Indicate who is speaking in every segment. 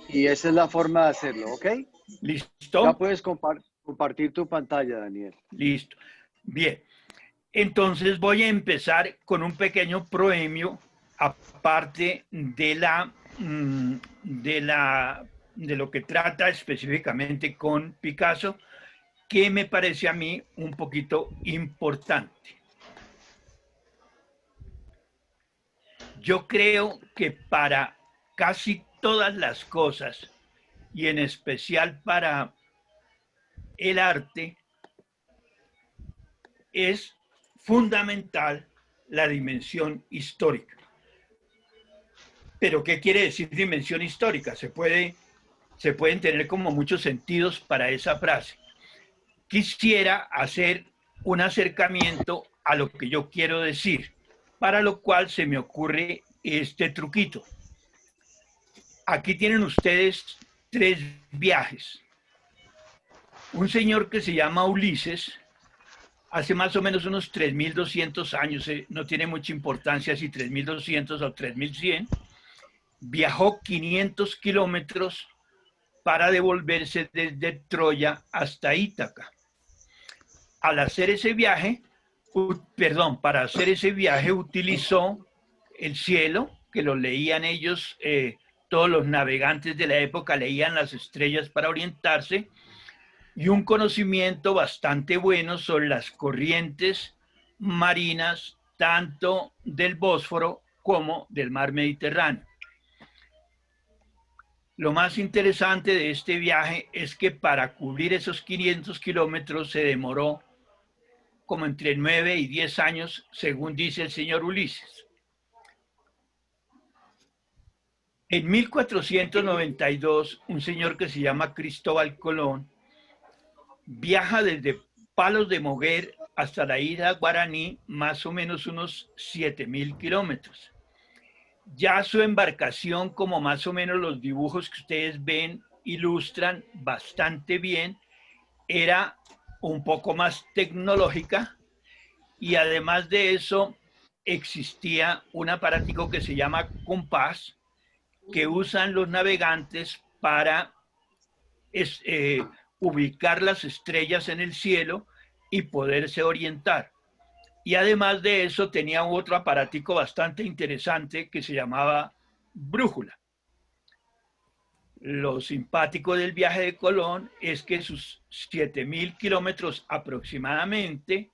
Speaker 1: Y esa es la forma de hacerlo, ¿ok? Ya
Speaker 2: ¿Listo?
Speaker 1: puedes compartir tu pantalla, Daniel.
Speaker 2: Listo. Bien. Entonces voy a empezar con un pequeño proemio, aparte de lo que trata específicamente con Picasso, que me parece a mí un poquito importante. Yo creo que para casi todas las cosas, y en especial para el arte, es fundamental la dimensión histórica. Pero, ¿qué quiere decir dimensión histórica? Se pueden tener como muchos sentidos para esa frase. Quisiera hacer un acercamiento a lo que yo quiero decir, para lo cual se me ocurre este truquito. Aquí tienen ustedes tres viajes. Un señor que se llama Ulises, hace más o menos unos 3.200 años, no tiene mucha importancia si 3.200 o 3.100, viajó 500 kilómetros para devolverse desde Troya hasta Ítaca. Al hacer ese viaje, para hacer ese viaje utilizó el cielo, que lo leían ellos, todos los navegantes de la época leían las estrellas para orientarse, y un conocimiento bastante bueno sobre las corrientes marinas, tanto del Bósforo como del mar Mediterráneo. Lo más interesante de este viaje es que para cubrir esos 500 kilómetros se demoró como entre 9 y 10 años, según dice el señor Ulises. En 1492, un señor que se llama Cristóbal Colón viaja desde Palos de Moguer hasta la isla Guaraní, más o menos unos 7.000 kilómetros. Ya su embarcación, como más o menos los dibujos que ustedes ven, ilustran bastante bien, era un poco más tecnológica, y además de eso existía un aparatico que se llama compás, que usan los navegantes para ubicar las estrellas en el cielo y poderse orientar. Y además de eso tenía otro aparatico bastante interesante que se llamaba brújula. Lo simpático del viaje de Colón es que sus 7.000 kilómetros aproximadamente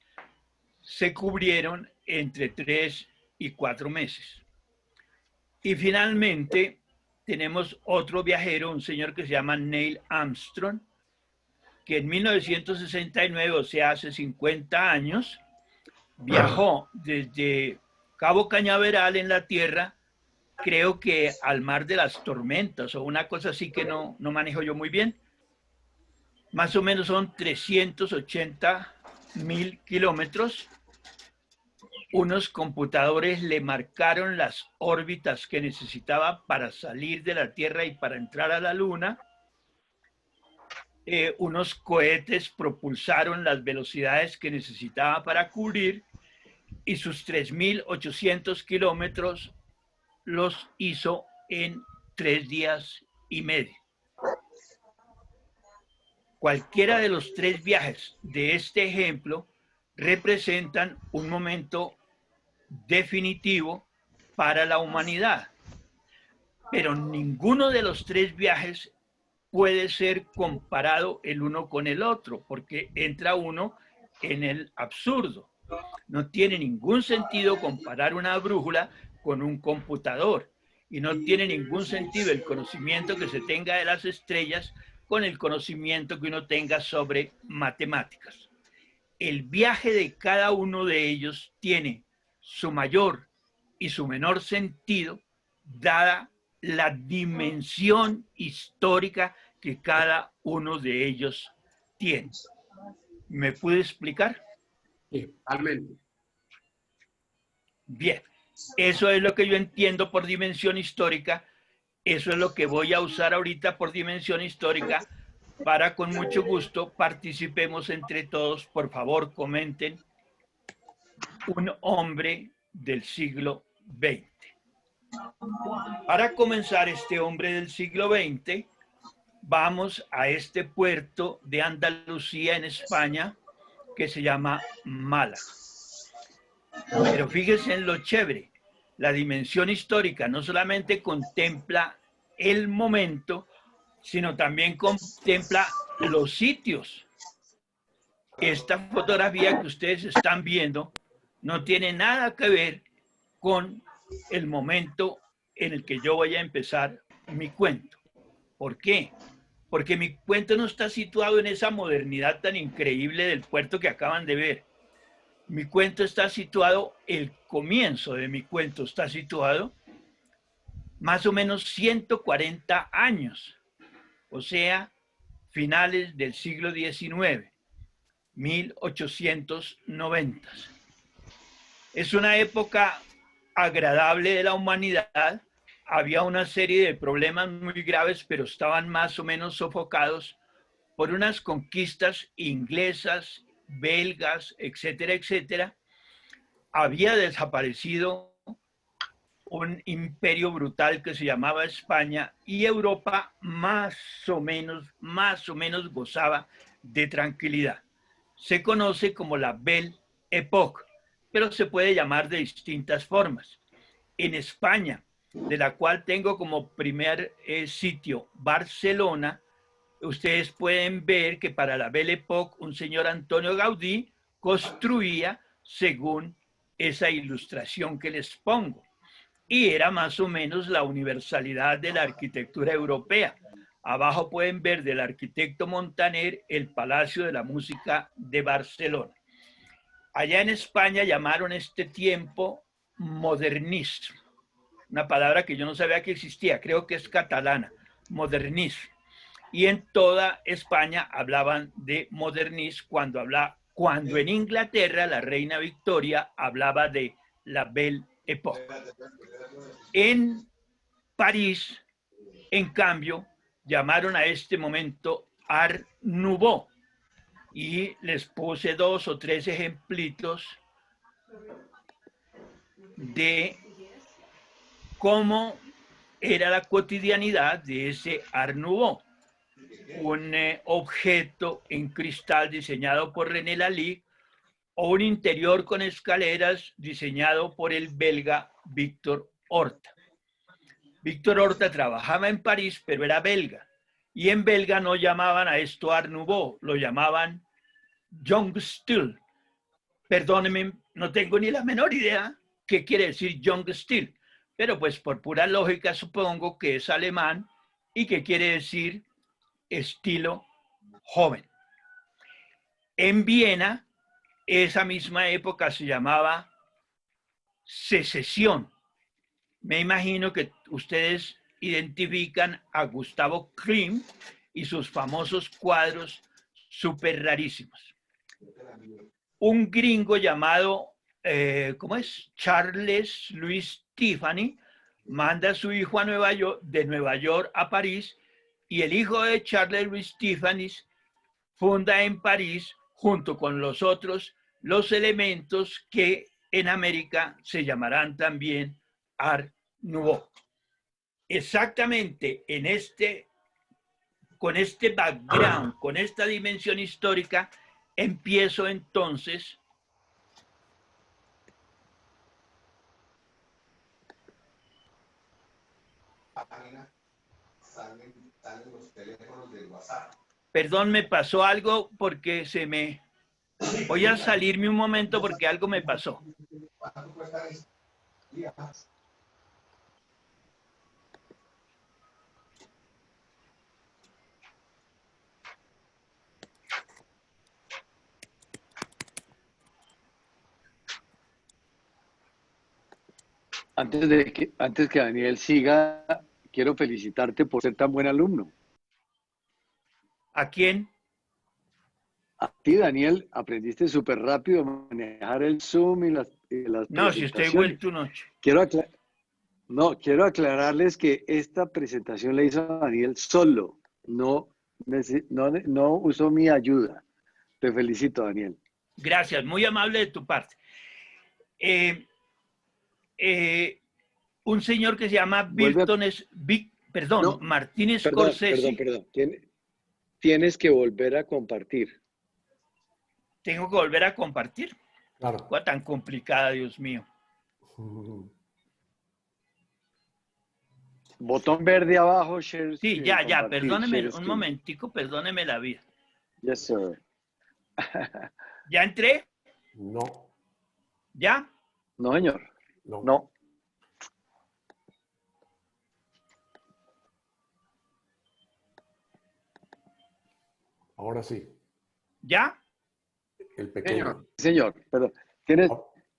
Speaker 2: se cubrieron entre 3 y 4 meses. Y finalmente tenemos otro viajero, un señor que se llama Neil Armstrong, que en 1969, o sea, hace 50 años, viajó desde Cabo Cañaveral en la Tierra, creo que al Mar de las Tormentas, o una cosa así que no manejo yo muy bien. Más o menos son 380.000 kilómetros. Unos computadores le marcaron las órbitas que necesitaba para salir de la Tierra y para entrar a la Luna. Unos cohetes propulsaron las velocidades que necesitaba para cubrir, y sus 3.800 kilómetros los hizo en 3 días y medio. Cualquiera de los tres viajes de este ejemplo representan un momento definitivo para la humanidad, pero ninguno de los tres viajes puede ser comparado el uno con el otro, porque entra uno en el absurdo. No tiene ningún sentido comparar una brújula con un computador, y no tiene ningún sentido el conocimiento que se tenga de las estrellas con el conocimiento que uno tenga sobre matemáticas. El viaje de cada uno de ellos tiene su mayor y su menor sentido, dada la dimensión histórica que cada uno de ellos tiene. ¿Me puede explicar?
Speaker 3: Sí, totalmente.
Speaker 2: Bien, eso es lo que yo entiendo por dimensión histórica. Eso es lo que voy a usar ahorita por dimensión histórica, para con mucho gusto participemos entre todos. Por favor, comenten: un hombre del siglo XX. Para comenzar, este hombre del siglo XX, vamos a este puerto de Andalucía en España que se llama Málaga. Pero fíjense en lo chévere, la dimensión histórica no solamente contempla el momento, sino también contempla los sitios. Esta fotografía que ustedes están viendo no tiene nada que ver con el momento en el que yo voy a empezar mi cuento. ¿Por qué? Porque mi cuento no está situado en esa modernidad tan increíble del puerto que acaban de ver. Mi cuento está situado, el comienzo de mi cuento está situado más o menos 140 años, o sea, finales del siglo XIX, 1890. Es una época agradable de la humanidad. Había una serie de problemas muy graves, pero estaban más o menos sofocados por unas conquistas inglesas, belgas, etcétera, etcétera. Había desaparecido un imperio brutal que se llamaba España y Europa más o menos gozaba de tranquilidad. Se conoce como la Belle Époque, pero se puede llamar de distintas formas. En España, de la cual tengo como primer sitio Barcelona, ustedes pueden ver que para la Belle Époque un señor Antonio Gaudí construía según esa ilustración que les pongo. Y era más o menos la universalidad de la arquitectura europea. Abajo pueden ver del arquitecto Montaner el Palacio de la Música de Barcelona. Allá en España llamaron este tiempo modernismo, una palabra que yo no sabía que existía, creo que es catalana, modernismo. Y en toda España hablaban de modernismo cuando en Inglaterra la reina Victoria hablaba de la Belle Époque. En París, en cambio, llamaron a este momento Art Nouveau. Y les puse 2 o 3 ejemplitos de cómo era la cotidianidad de ese Art Nouveau. Un objeto en cristal diseñado por René Lalique o un interior con escaleras diseñado por el belga Victor Horta. Víctor Horta trabajaba en París, pero era belga. Y en belga no llamaban a esto Art Nouveau, lo llamaban Young Stil. Perdónenme, no tengo ni la menor idea qué quiere decir Young Stil, pero pues por pura lógica supongo que es alemán y que quiere decir estilo joven. En Viena, esa misma época se llamaba Secesión. Me imagino que ustedes identifican a Gustavo Klimt y sus famosos cuadros súper rarísimos. Un gringo llamado, ¿cómo es? Charles Louis Tiffany, manda a su hijo a de Nueva York a París, y el hijo de Charles Louis Tiffany funda en París, junto con los otros, los elementos que en América se llamarán también Art Nouveau. Exactamente con este background, con esta dimensión histórica, empiezo entonces salen los teléfonos del WhatsApp. Perdón, me pasó algo porque voy a salirme un momento porque algo me pasó.
Speaker 1: Antes que Daniel siga, quiero felicitarte por ser tan buen alumno.
Speaker 2: ¿A quién?
Speaker 1: A ti, Daniel, aprendiste súper rápido a manejar el Zoom y las
Speaker 2: No, si estoy vuelto noche.
Speaker 1: Quiero aclararles que esta presentación la hizo Daniel solo, no usó mi ayuda. Te felicito, Daniel.
Speaker 2: Gracias, muy amable de tu parte. un señor que se llama
Speaker 1: Vuelve a-
Speaker 2: perdón,
Speaker 1: No,
Speaker 2: Martin
Speaker 1: perdón,
Speaker 2: Scorsese.
Speaker 1: perdón. Tienes que volver a compartir.
Speaker 2: Tengo que volver a compartir.
Speaker 4: Claro.
Speaker 2: Cosa tan complicada, Dios mío.
Speaker 1: Botón verde abajo, share
Speaker 2: Sí,
Speaker 1: screen,
Speaker 2: ya,
Speaker 1: compartir,
Speaker 2: perdóneme
Speaker 1: share
Speaker 2: un
Speaker 1: screen.
Speaker 2: momentico, perdóneme la vida.
Speaker 1: Yes, sir.
Speaker 2: ¿Ya entré?
Speaker 4: No,
Speaker 2: ¿Ya?
Speaker 1: No, señor.
Speaker 4: no.
Speaker 1: No.
Speaker 4: Ahora sí,
Speaker 2: ¿Ya?
Speaker 4: el pequeño.
Speaker 1: Señor, perdón.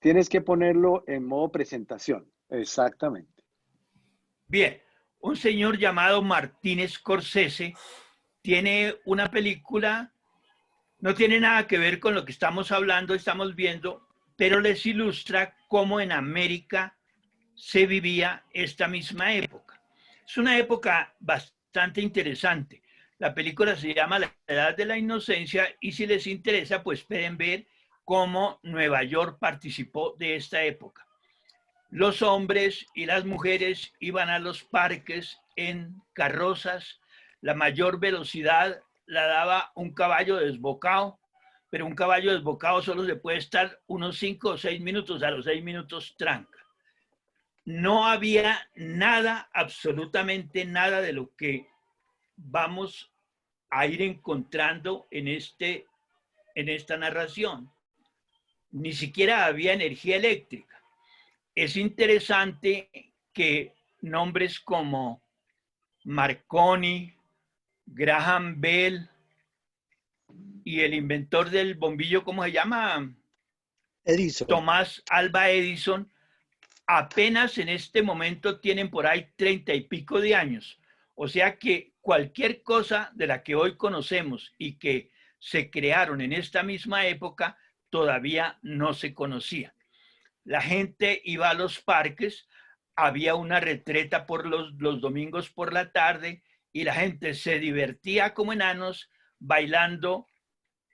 Speaker 1: Tienes que ponerlo en modo presentación. Exactamente.
Speaker 2: Bien, un señor llamado Martin Scorsese tiene una película, no tiene nada que ver con lo que estamos hablando, estamos viendo, pero les ilustra cómo en América se vivía esta misma época. Es una época bastante interesante. La película se llama La Edad de la Inocencia y si les interesa, pues pueden ver cómo Nueva York participó de esta época. Los hombres y las mujeres iban a los parques en carrozas. La mayor velocidad la daba un caballo desbocado, pero un caballo desbocado solo se puede estar unos 5 o 6 minutos, a los 6 minutos tranca. No había nada, absolutamente nada de lo que vamos a ir encontrando en esta narración. Ni siquiera había energía eléctrica. Es interesante que nombres como Marconi, Graham Bell y el inventor del bombillo, ¿cómo se llama?
Speaker 5: Edison.
Speaker 2: Tomás Alva Edison, apenas en este momento tienen por ahí 30 y pico de años. O sea que cualquier cosa de la que hoy conocemos y que se crearon en esta misma época todavía no se conocía. La gente iba a los parques, había una retreta por los domingos por la tarde y la gente se divertía como enanos bailando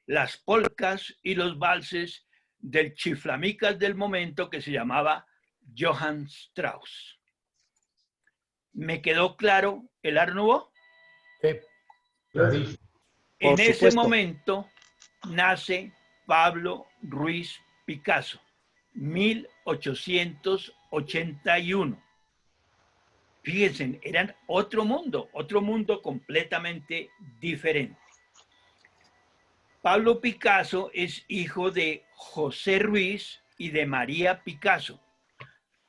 Speaker 2: las polcas y los valses del chiflamicas del momento que se llamaba Johann Strauss. ¿Me quedó claro el Art Nouveau?
Speaker 4: Sí.
Speaker 2: En ese momento nace Pablo Ruiz Picasso, 1881. Fíjense, eran otro mundo completamente diferente. Pablo Picasso es hijo de José Ruiz y de María Picasso.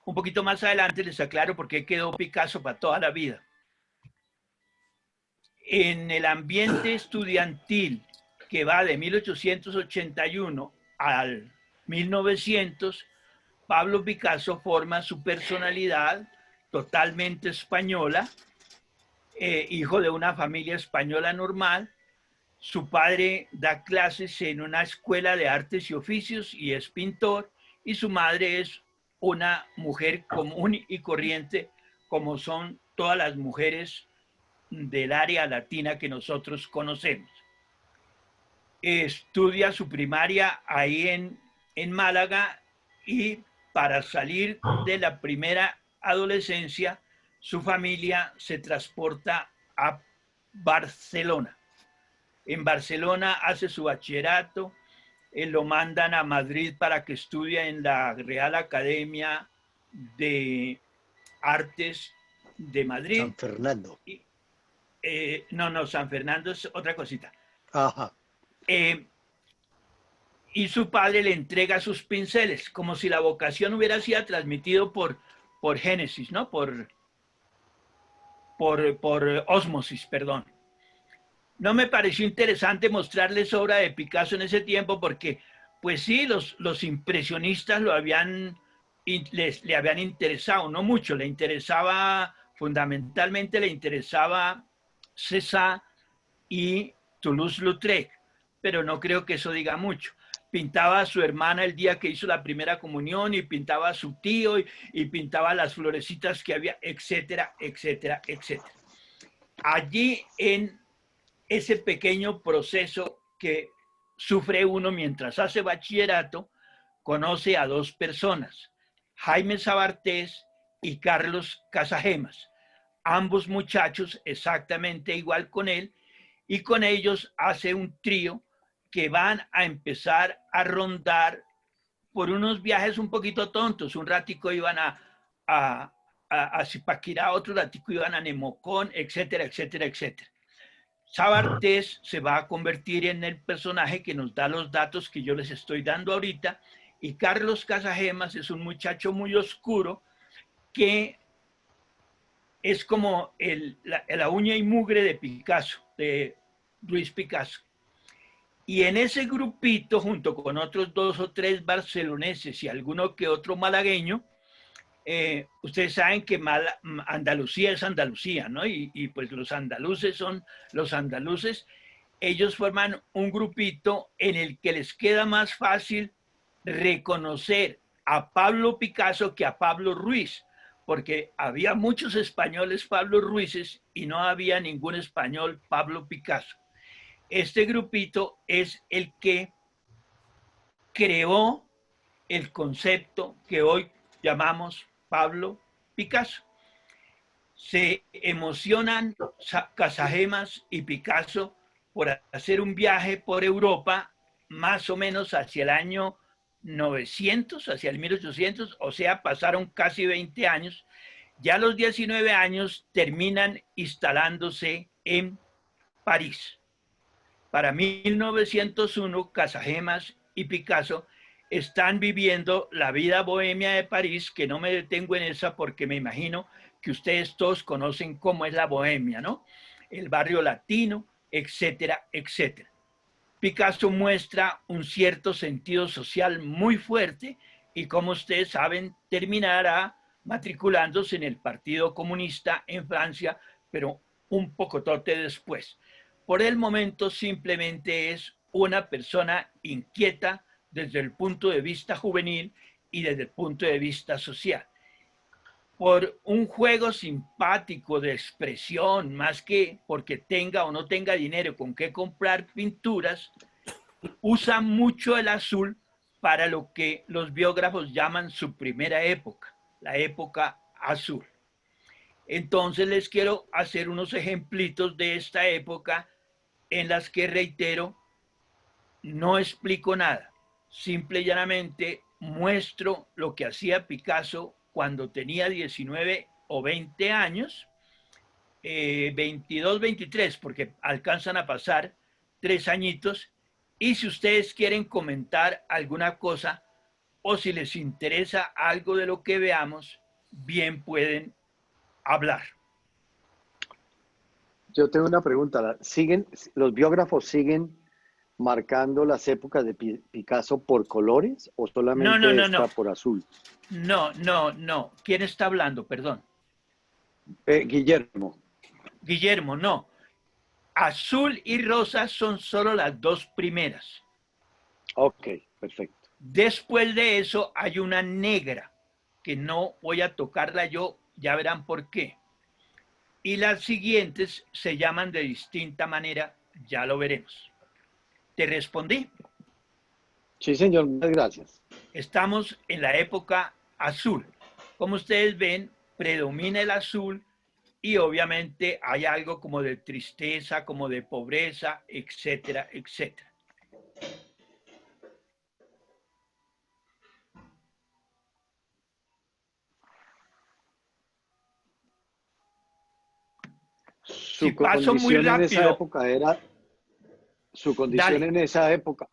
Speaker 2: Un poquito más adelante les aclaro por qué quedó Picasso para toda la vida. En el ambiente estudiantil que va de 1881 al 1900, Pablo Picasso forma su personalidad totalmente española, hijo de una familia española normal. Su padre da clases en una escuela de artes y oficios y es pintor, y su madre es una mujer común y corriente, como son todas las mujeres del área latina que nosotros conocemos. Estudia su primaria ahí en Málaga y para salir de la primera adolescencia, su familia se transporta a Barcelona. En Barcelona hace su bachillerato, lo mandan a Madrid para que estudie en la Real Academia de Artes de Madrid.
Speaker 5: San Fernando.
Speaker 2: No, San Fernando es otra cosita.
Speaker 5: Ajá.
Speaker 2: Y su padre le entrega sus pinceles, como si la vocación hubiera sido transmitido por Génesis, ¿no? Por ósmosis, perdón. No me pareció interesante mostrarles obra de Picasso en ese tiempo porque, pues sí, los impresionistas le habían interesado, no mucho, le interesaba, fundamentalmente le interesaba Cézanne y Toulouse-Lautrec, pero no creo que eso diga mucho. Pintaba a su hermana el día que hizo la primera comunión y pintaba a su tío y pintaba las florecitas que había, etcétera, etcétera, etcétera. Allí en ese pequeño proceso que sufre uno mientras hace bachillerato, conoce a dos personas, Jaime Sabartés y Carlos Casagemas. Ambos muchachos exactamente igual con él, y con ellos hace un trío que van a empezar a rondar por unos viajes un poquito tontos. Un ratico iban a Zipaquirá, otro ratico iban a Nemocón, etcétera, etcétera, etcétera. Sabartés se va a convertir en el personaje que nos da los datos que yo les estoy dando ahorita, y Carlos Casagemas es un muchacho muy oscuro que es como la uña y mugre de Picasso, de Luis Picasso. Y en ese grupito, junto con otros 2 o 3 barceloneses y alguno que otro malagueño, ustedes saben que Andalucía es Andalucía, ¿no? Y pues los andaluces son los andaluces. Ellos forman un grupito en el que les queda más fácil reconocer a Pablo Picasso que a Pablo Ruiz, porque había muchos españoles Pablo Ruizes y no había ningún español Pablo Picasso. Este grupito es el que creó el concepto que hoy llamamos Pablo Picasso. Se emocionan Casagemas y Picasso por hacer un viaje por Europa más o menos hacia el año 900, hacia el 1800, o sea, pasaron casi 20 años. Ya a los 19 años terminan instalándose en París. Para 1901, Casagemas y Picasso están viviendo la vida bohemia de París, que no me detengo en esa porque me imagino que ustedes todos conocen cómo es la bohemia, ¿no? El barrio latino, etcétera, etcétera. Picasso muestra un cierto sentido social muy fuerte y, como ustedes saben, terminará matriculándose en el Partido Comunista en Francia, pero un pocotote después. Por el momento simplemente es una persona inquieta desde el punto de vista juvenil y desde el punto de vista social. Por un juego simpático de expresión, más que porque tenga o no tenga dinero con qué comprar pinturas, usa mucho el azul para lo que los biógrafos llaman su primera época, la época azul. Entonces les quiero hacer unos ejemplitos de esta época en las que, reitero, no explico nada, simple y llanamente muestro lo que hacía Picasso cuando tenía 19 o 20 años, 22, 23, porque alcanzan a pasar 3 añitos, y si ustedes quieren comentar alguna cosa o si les interesa algo de lo que veamos, bien pueden hablar.
Speaker 1: Yo tengo una pregunta. ¿Los biógrafos siguen marcando las épocas de Picasso por colores o solamente
Speaker 2: No.
Speaker 1: por azul?
Speaker 2: No. ¿Quién está hablando? Perdón.
Speaker 1: Guillermo.
Speaker 2: Guillermo, no. Azul y rosa son solo las 2 primeras.
Speaker 1: Ok, perfecto.
Speaker 2: Después de eso hay una negra, que no voy a tocarla yo, ya verán por qué. Y las siguientes se llaman de distinta manera, ya lo veremos. ¿Te respondí?
Speaker 1: Sí, señor, muchas gracias.
Speaker 2: Estamos en la época azul. Como ustedes ven, predomina el azul y obviamente hay algo como de tristeza, como de pobreza, etcétera, etcétera. Si paso muy rápido,
Speaker 1: su condición en esa época,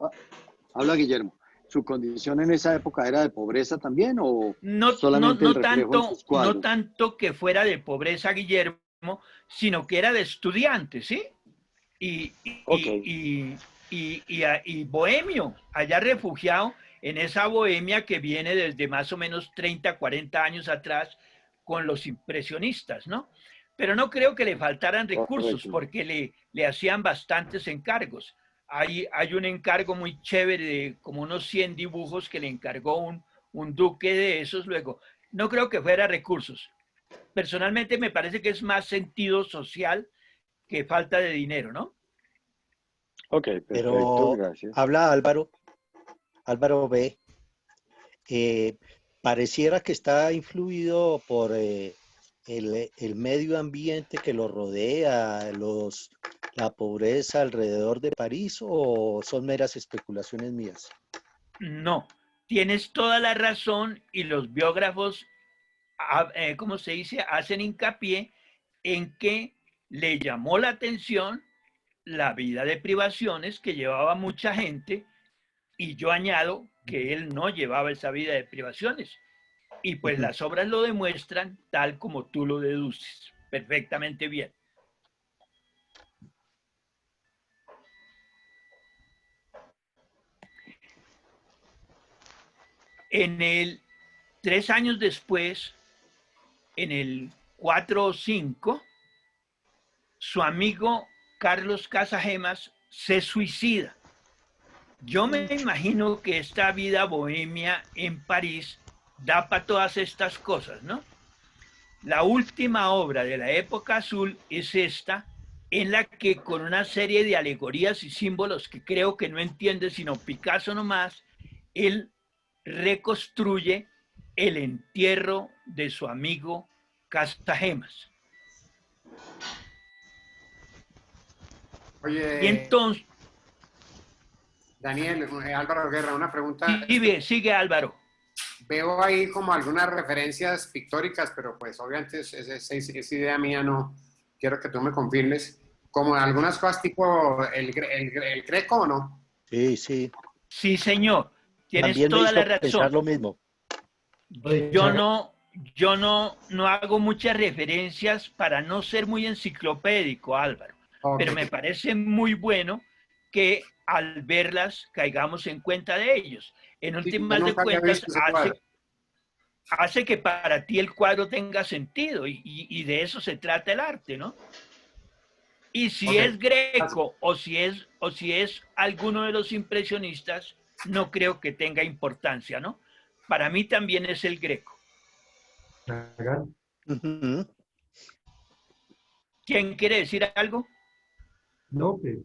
Speaker 1: habla Guillermo, ¿su condición en esa época era de pobreza también o solamente el reflejo en sus cuadros?
Speaker 2: No tanto que fuera de pobreza, Guillermo, sino que era de estudiante, ¿sí? Y bohemio, allá refugiado en esa bohemia que viene desde más o menos 30, 40 años atrás con los impresionistas, ¿no? Pero no creo que le faltaran recursos porque le hacían bastantes encargos. Hay un encargo muy chévere de como unos 100 dibujos que le encargó un duque de esos. Luego, no creo que fuera recursos. Personalmente me parece que es más sentido social que falta de dinero, ¿no?
Speaker 1: Ok, perfecto,
Speaker 5: pero
Speaker 1: gracias.
Speaker 5: habla Álvaro B. pareciera que está influido por el medio ambiente que lo rodea, la pobreza alrededor de París, o son meras especulaciones mías.
Speaker 2: No, tienes toda la razón y los biógrafos, ¿cómo se dice?, hacen hincapié en que le llamó la atención la vida de privaciones que llevaba mucha gente, y yo añado que él no llevaba esa vida de privaciones. Y pues las obras lo demuestran tal como tú lo deduces. Perfectamente bien. En el 3 años después, en el 4 o 5, su amigo Carlos Casagemas se suicida. Yo me imagino que esta vida bohemia en París da para todas estas cosas, ¿no? La última obra de la época azul es esta, en la que con una serie de alegorías y símbolos que creo que no entiende sino Picasso nomás, él reconstruye el entierro de su amigo Casagemas.
Speaker 3: Oye,
Speaker 2: Y entonces,
Speaker 3: Daniel, Álvaro Guerra, una pregunta.
Speaker 2: sigue Álvaro.
Speaker 3: Veo ahí como algunas referencias pictóricas, pero pues obviamente esa idea mía no quiero que tú me confirmes. Como algunas cosas tipo el Greco, ¿o no?
Speaker 5: Sí, sí.
Speaker 2: Sí, señor, tienes
Speaker 5: También me
Speaker 2: toda la
Speaker 5: hizo pensar
Speaker 2: razón.
Speaker 5: lo mismo.
Speaker 2: Yo no hago muchas referencias para no ser muy enciclopédico, Álvaro,
Speaker 3: Okay.
Speaker 2: pero me parece muy bueno que al verlas caigamos en cuenta de ellos. En
Speaker 3: Sí, yo
Speaker 2: últimas de
Speaker 3: nunca había
Speaker 2: cuentas,
Speaker 3: visto ese cuadro.
Speaker 2: hace que para ti el cuadro tenga sentido, y de eso se trata el arte, ¿no? Y si
Speaker 3: Okay.
Speaker 2: es Greco o si es alguno de los impresionistas, no creo que tenga importancia, ¿no? Para mí también es el Greco.
Speaker 5: Ujú.
Speaker 2: ¿Quién quiere decir algo?
Speaker 6: No, que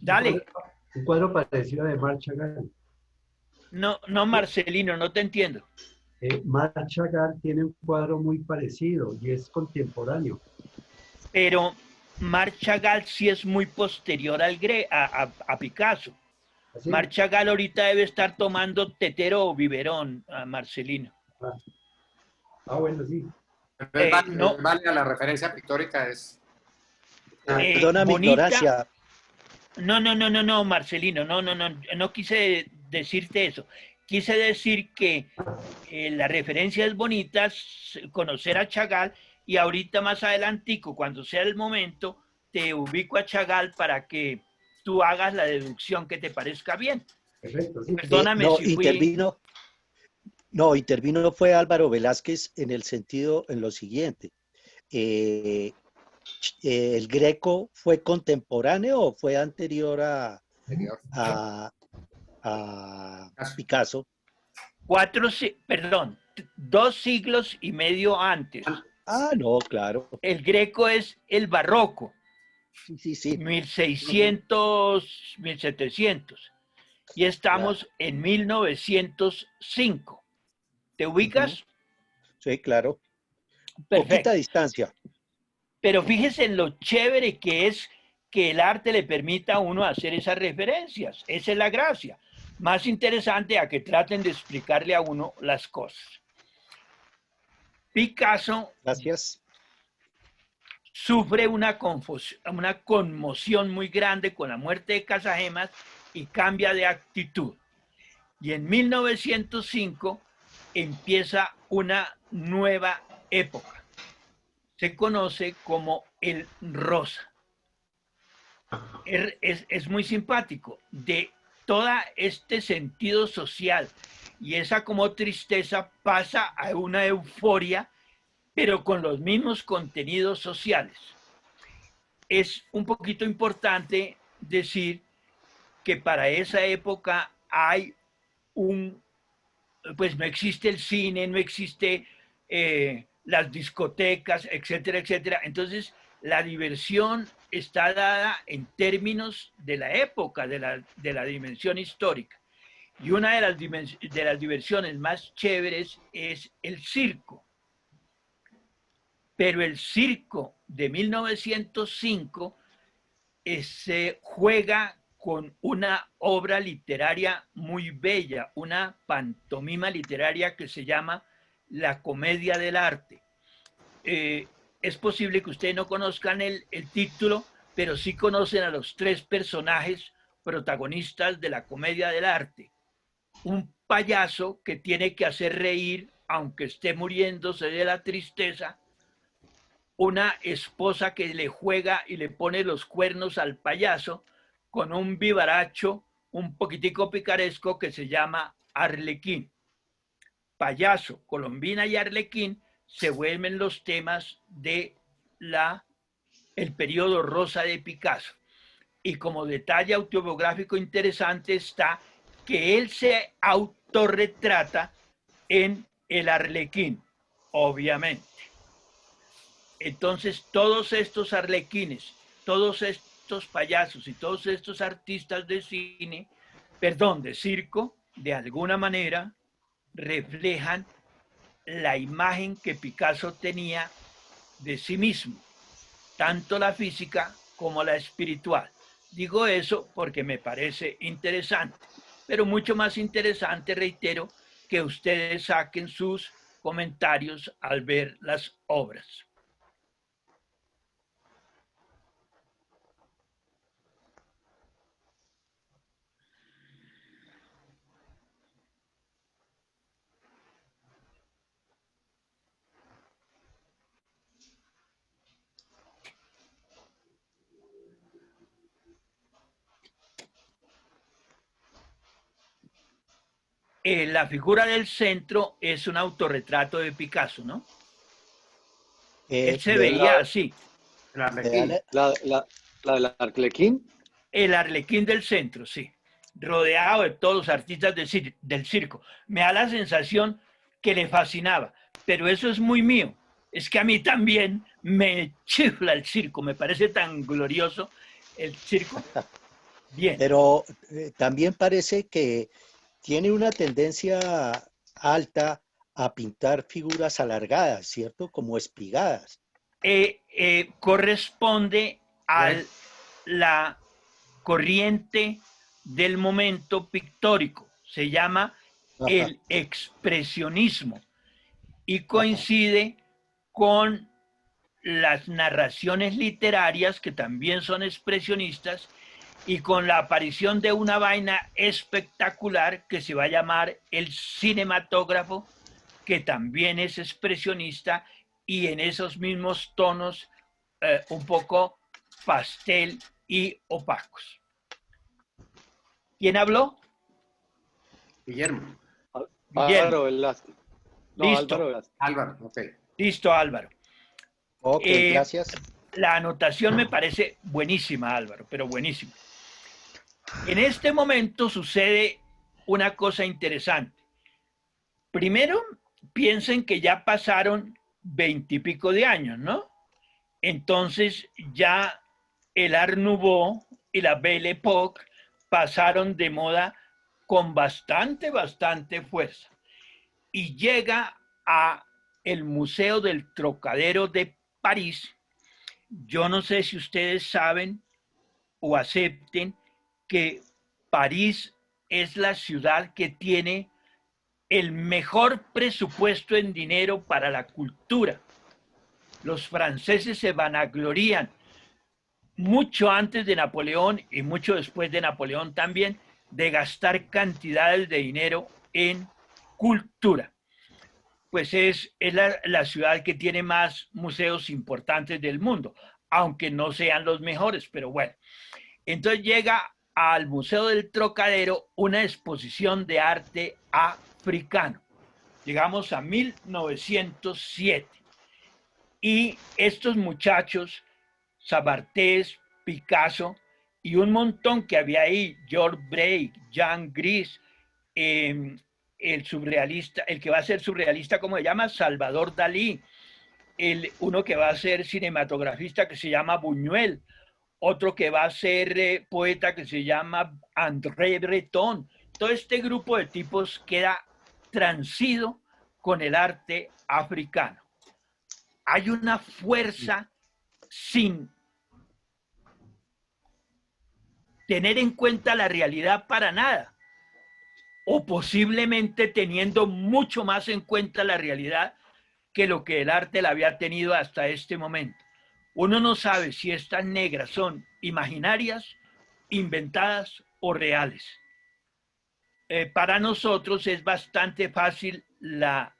Speaker 2: Dale.
Speaker 6: un cuadro parecido de Marc Chagall.
Speaker 2: No, no, Marcelino, no te entiendo.
Speaker 6: Marc Chagall tiene un cuadro muy parecido y es contemporáneo.
Speaker 2: Pero Marc Chagall sí es muy posterior a Picasso.
Speaker 6: ¿Así?
Speaker 2: Marc Chagall ahorita debe estar tomando tetero o biberón, a Marcelino.
Speaker 6: Bueno, sí.
Speaker 2: No,
Speaker 3: Vale, la referencia pictórica es...
Speaker 5: Perdona mi
Speaker 2: bonita.
Speaker 5: ignorancia.
Speaker 2: No, Marcelino, no quise decirte eso. Quise decir que la referencia es bonita, conocer a Chagall, y ahorita más adelantico, cuando sea el momento, te ubico a Chagall para que tú hagas la deducción que te parezca bien.
Speaker 6: Perfecto, sí.
Speaker 2: Perdóname
Speaker 5: No,
Speaker 2: si fui...
Speaker 5: intervino fue Álvaro Velázquez en el sentido, en lo siguiente. ¿El Greco fue contemporáneo o fue anterior a Picasso?
Speaker 2: 2 siglos y medio antes.
Speaker 5: Ah, no, claro.
Speaker 2: El Greco es el barroco.
Speaker 5: Sí.
Speaker 2: 1600, 1700. Y estamos en 1905. ¿Te ubicas?
Speaker 5: Sí, claro.
Speaker 2: Perfecto.
Speaker 5: Poquita distancia.
Speaker 2: Pero fíjese en lo chévere que es que el arte le permita a uno hacer esas referencias. Esa es la gracia. Más interesante a que traten de explicarle a uno las cosas. Picasso
Speaker 5: Gracias.
Speaker 2: sufre una conmoción muy grande con la muerte de Casagemas y cambia de actitud. Y en 1905 empieza una nueva época. Se conoce como el Rosa. Es muy simpático. De todo este sentido social y esa como tristeza pasa a una euforia, pero con los mismos contenidos sociales. Es un poquito importante decir que para esa época hay pues no existe el cine, no existe las discotecas, etcétera, etcétera. Entonces, la diversión está dada en términos de la época, de la dimensión histórica. Y una de las diversiones más chéveres es el circo. Pero el circo de 1905 se juega con una obra literaria muy bella, una pantomima literaria que se llama La Comedia del Arte. Es posible que ustedes no conozcan el título, pero sí conocen a los tres personajes protagonistas de La Comedia del Arte. Un payaso que tiene que hacer reír, aunque esté muriéndose de la tristeza, una esposa que le juega y le pone los cuernos al payaso con un vivaracho un poquitico picaresco que se llama Arlequín. Payaso, Colombina y Arlequín se vuelven los temas de el periodo rosa de Picasso. Y como detalle autobiográfico interesante está que él se autorretrata en el Arlequín, obviamente. Entonces, todos estos arlequines, todos estos payasos y todos estos artistas de cine, de circo, de alguna manera reflejan la imagen que Picasso tenía de sí mismo, tanto la física como la espiritual. Digo eso porque me parece interesante, pero mucho más interesante, reitero, que ustedes saquen sus comentarios al ver las obras. La figura del centro es un autorretrato de Picasso, ¿no? Él se veía así.
Speaker 3: El Arlequín.
Speaker 1: La del Arlequín.
Speaker 2: El Arlequín del centro, sí. Rodeado de todos los artistas del circo. Me da la sensación que le fascinaba, pero eso es muy mío. Es que a mí también me chifla el circo, me parece tan glorioso el circo. Bien.
Speaker 5: Pero también parece que tiene una tendencia alta a pintar figuras alargadas, ¿cierto? Como espigadas.
Speaker 2: Corresponde a la corriente del momento pictórico. Se llama el expresionismo y coincide con las narraciones literarias, que también son expresionistas, y con la aparición de una vaina espectacular que se va a llamar el cinematógrafo, que también es expresionista y en esos mismos tonos un poco pastel y opacos. ¿Quién habló?
Speaker 3: Guillermo.
Speaker 1: Álvaro Velázquez. No,
Speaker 2: Listo.
Speaker 1: Álvaro Velázquez.
Speaker 3: Álvaro, ok.
Speaker 2: Listo, Álvaro.
Speaker 5: Ok, gracias.
Speaker 2: La anotación me parece buenísima, Álvaro, pero buenísima. En este momento sucede una cosa interesante. Primero, piensen que ya pasaron 20 y pico de años, ¿no? Entonces ya el Art Nouveau y la Belle Époque pasaron de moda con bastante fuerza. Y llega a el Museo del Trocadero de París. Yo no sé si ustedes saben o acepten que París es la ciudad que tiene el mejor presupuesto en dinero para la cultura. Los franceses se vanaglorían, mucho antes de Napoleón y mucho después de Napoleón también, de gastar cantidades de dinero en cultura. Pues es la ciudad que tiene más museos importantes del mundo, aunque no sean los mejores, pero bueno. Entonces llega al Museo del Trocadero una exposición de arte africano. Llegamos a 1907. Y estos muchachos, Sabartés, Picasso y un montón que había ahí, George Braque, Jean Gris, el surrealista, el que va a ser surrealista, ¿cómo se llama? Salvador Dalí, uno que va a ser cinematografista que se llama Buñuel, otro que va a ser poeta que se llama André Breton. todo este grupo de tipos queda transido con el arte africano. Hay una fuerza sin tener en cuenta la realidad para nada, o posiblemente teniendo mucho más en cuenta la realidad que lo que el arte la había tenido hasta este momento. Uno no sabe si estas negras son imaginarias, inventadas o reales. Para nosotros es bastante fácil la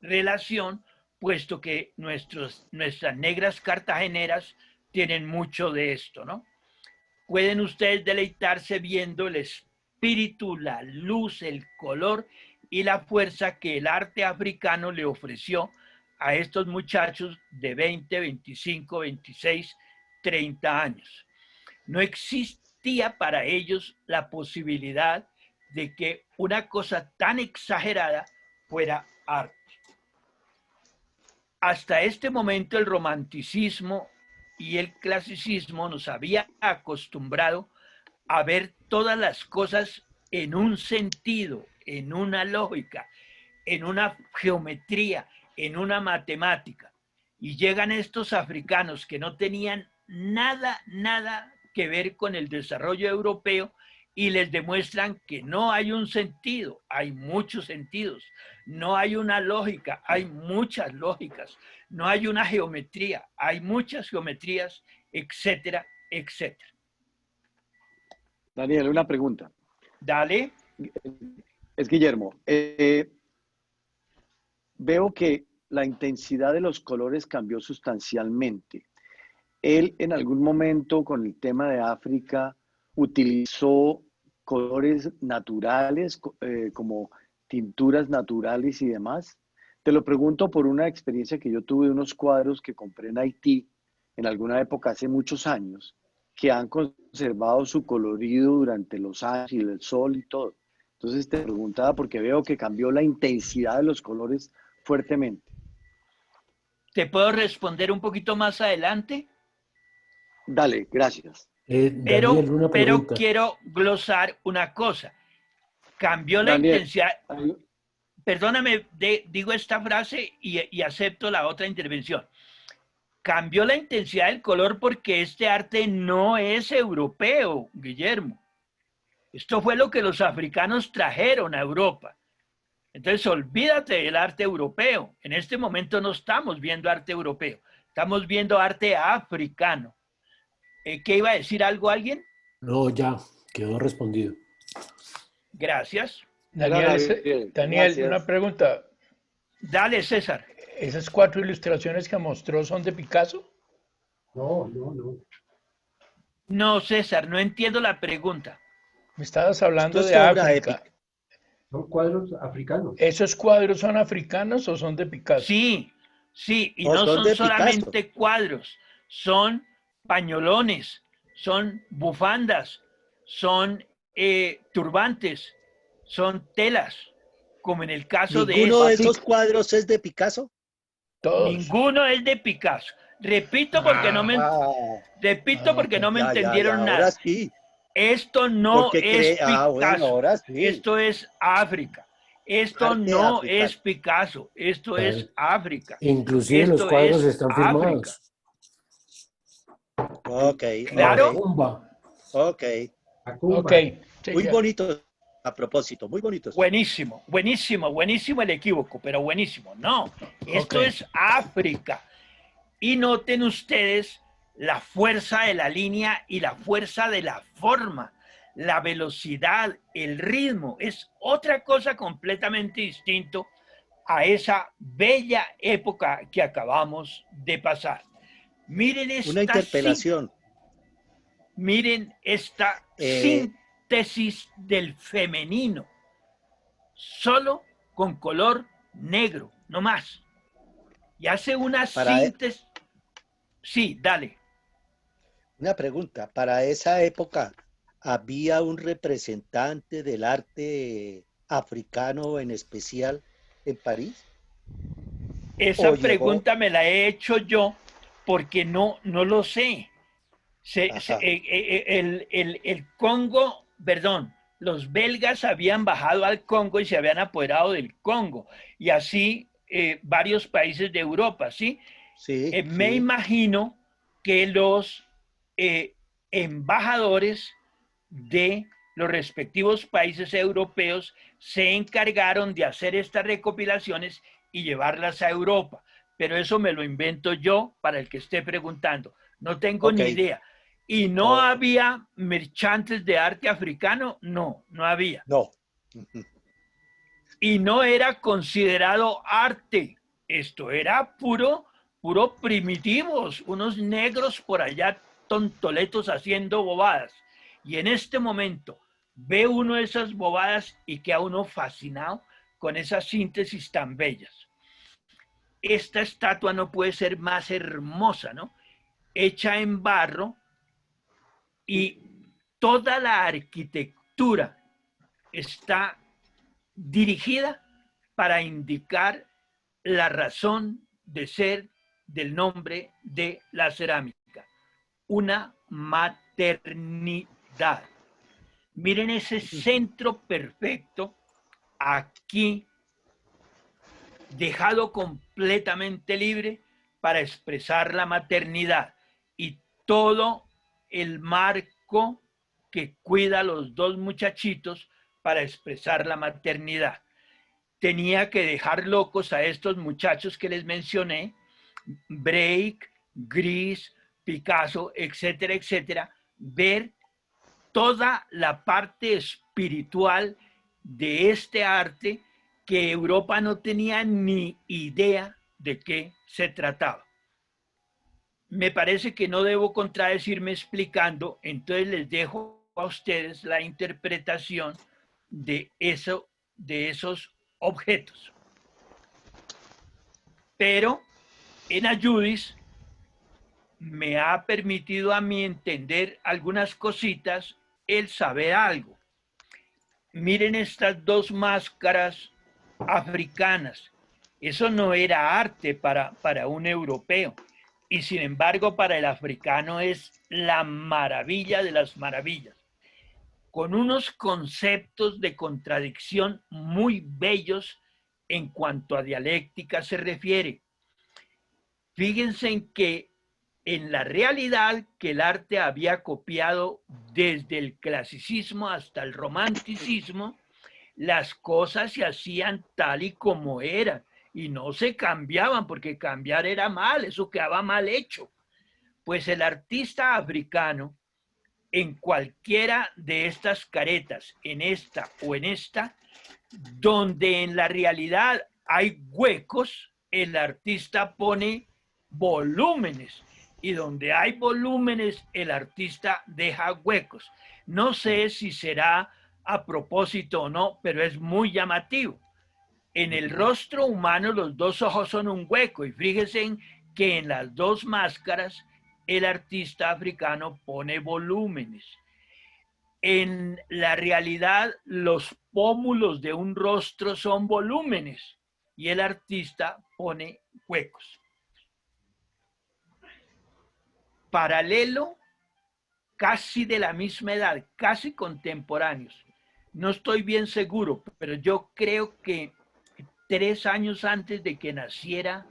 Speaker 2: relación, puesto que nuestras negras cartageneras tienen mucho de esto, ¿no? Pueden ustedes deleitarse viendo el espíritu, la luz, el color y la fuerza que el arte africano le ofreció a estos muchachos de 20, 25, 26, 30 años. No existía para ellos la posibilidad de que una cosa tan exagerada fuera arte. Hasta este momento el romanticismo y el clasicismo nos había acostumbrado a ver todas las cosas en un sentido, en una lógica, en una geometría, en una matemática. Y llegan estos africanos que no tenían nada que ver con el desarrollo europeo y les demuestran que no hay un sentido, hay muchos sentidos. No hay una lógica, hay muchas lógicas. No hay una geometría, hay muchas geometrías, etcétera, etcétera.
Speaker 1: Daniel, una pregunta.
Speaker 2: Dale.
Speaker 1: Es Guillermo. Veo que la intensidad de los colores cambió sustancialmente. Él en algún momento con el tema de África utilizó colores naturales como tinturas naturales y demás. Te lo pregunto por una experiencia que yo tuve de unos cuadros que compré en Haití en alguna época hace muchos años, que han conservado su colorido durante los años y el sol y todo. Entonces te preguntaba porque veo que cambió la intensidad de los colores fuertemente.
Speaker 2: ¿Te puedo responder un poquito más adelante?
Speaker 1: Dale, gracias.
Speaker 4: Daniel, una
Speaker 2: pero
Speaker 4: pregunta.
Speaker 2: quiero glosar una cosa. Cambió la
Speaker 1: Daniel,
Speaker 2: intensidad. Perdóname, digo esta frase y acepto la otra intervención. Cambió la intensidad del color porque este arte no es europeo, Guillermo. Esto fue lo que los africanos trajeron a Europa. Entonces, olvídate del arte europeo. En este momento no estamos viendo arte europeo, estamos viendo arte africano. ¿Qué iba a decir algo alguien?
Speaker 4: No, ya, quedó respondido.
Speaker 2: Gracias.
Speaker 7: Daniel,
Speaker 1: Gracias.
Speaker 7: una pregunta.
Speaker 2: Dale, César.
Speaker 7: ¿Esas 4 ilustraciones que mostró son de Picasso?
Speaker 6: No.
Speaker 2: No, César, no entiendo la pregunta.
Speaker 7: Me estabas hablando
Speaker 5: Esto
Speaker 7: de
Speaker 5: es obra
Speaker 7: África.
Speaker 6: Son cuadros africanos.
Speaker 7: ¿Esos cuadros son africanos o son de Picasso?
Speaker 2: Sí, y
Speaker 5: No,
Speaker 2: no
Speaker 5: son
Speaker 2: son
Speaker 5: de
Speaker 2: solamente cuadros, son pañolones, son bufandas, son turbantes, son telas, como en el caso
Speaker 5: ¿Ninguno de
Speaker 2: de
Speaker 5: esos cuadros es de Picasso?
Speaker 7: Todos.
Speaker 2: ninguno es de Picasso. Repito porque no me entendieron
Speaker 5: ahora
Speaker 2: nada.
Speaker 5: sí.
Speaker 2: Esto no
Speaker 5: Porque
Speaker 2: es Picasso.
Speaker 5: bueno, ahora sí.
Speaker 2: Esto es África. Esto
Speaker 5: Arte
Speaker 2: no
Speaker 5: africano.
Speaker 2: es Picasso. Esto es África.
Speaker 4: Inclusive los
Speaker 2: Esto
Speaker 4: cuadros
Speaker 2: es
Speaker 4: están
Speaker 2: África.
Speaker 4: firmados.
Speaker 5: Ok.
Speaker 2: Claro.
Speaker 4: Pumba.
Speaker 5: Ok.
Speaker 6: Acumba.
Speaker 7: Ok. Sí,
Speaker 5: Muy
Speaker 7: ya.
Speaker 5: bonito. A propósito, muy bonitos.
Speaker 2: Buenísimo el equívoco, pero buenísimo. No, esto
Speaker 7: Ok.
Speaker 2: es África. Y noten ustedes la fuerza de la línea y la fuerza de la forma, la velocidad, el ritmo. Es otra cosa completamente distinto a esa bella época que acabamos de pasar. Miren esta
Speaker 5: Una interpelación.
Speaker 2: Miren esta síntesis del femenino, solo con color negro, no más. Y hace una síntesis. Sí, dale.
Speaker 5: Una pregunta. Para esa época, ¿había un representante del arte africano en especial en París?
Speaker 2: Esa
Speaker 5: ¿O
Speaker 2: pregunta me la he hecho yo porque no lo sé. El Congo, perdón, los belgas habían bajado al Congo y se habían apoderado del Congo, y así varios países de Europa, ¿sí?
Speaker 5: Sí,
Speaker 2: Me
Speaker 5: sí.
Speaker 2: imagino que los embajadores de los respectivos países europeos se encargaron de hacer estas recopilaciones y llevarlas a Europa. Pero eso me lo invento yo para el que esté preguntando. No tengo ni
Speaker 5: Ok.
Speaker 2: idea. ¿Y no había mercantes de arte africano? No, no había.
Speaker 5: No.
Speaker 2: Y no era considerado arte. Esto era puro primitivos, unos negros por allá tontoletos haciendo bobadas. Y en este momento ve uno de esas bobadas y queda uno fascinado con esas síntesis tan bellas. Esta estatua no puede ser más hermosa, ¿no? Hecha en barro, y toda la arquitectura está dirigida para indicar la razón de ser del nombre de la cerámica, una maternidad. Miren ese centro perfecto aquí, dejado completamente libre para expresar la maternidad, y todo el marco que cuida a los dos muchachitos para expresar la maternidad. Tenía que dejar locos a estos muchachos que les mencioné, Break, Gris, Picasso, etcétera, etcétera, ver toda la parte espiritual de este arte que Europa no tenía ni idea de qué se trataba. Me parece que no debo contradecirme explicando, entonces les dejo a ustedes la interpretación de esos objetos. Pero en Ayudis me ha permitido a mí entender algunas cositas, el saber algo. Miren estas dos máscaras africanas. Eso no era arte para un europeo, y sin embargo para el africano es la maravilla de las maravillas, con unos conceptos de contradicción muy bellos en cuanto a dialéctica se refiere. Fíjense en que en la realidad que el arte había copiado desde el clasicismo hasta el romanticismo, las cosas se hacían tal y como eran y no se cambiaban, porque cambiar era mal, eso quedaba mal hecho. Pues el artista africano, en cualquiera de estas caretas, en esta o en esta, donde en la realidad hay huecos, el artista pone volúmenes, y donde hay volúmenes, el artista deja huecos. No sé si será a propósito o no, pero es muy llamativo. En el rostro humano los dos ojos son un hueco, y fíjense que en las dos máscaras el artista africano pone volúmenes. En la realidad los pómulos de un rostro son volúmenes y el artista pone huecos. Paralelo, casi de la misma edad, casi contemporáneos. No estoy bien seguro, pero yo creo que 3 años antes de que naciera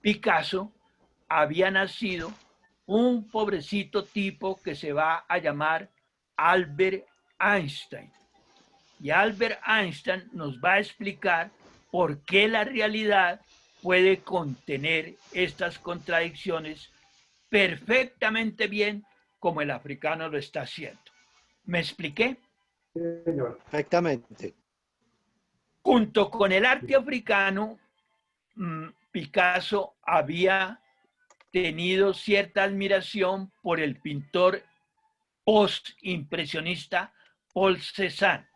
Speaker 2: Picasso, había nacido un pobrecito tipo que se va a llamar Albert Einstein. Y Albert Einstein nos va a explicar por qué la realidad puede contener estas contradicciones perfectamente bien como el africano lo está haciendo. ¿Me expliqué?
Speaker 5: Perfectamente.
Speaker 2: Junto con el arte africano, Picasso había tenido cierta admiración por el pintor postimpresionista Paul Cézanne.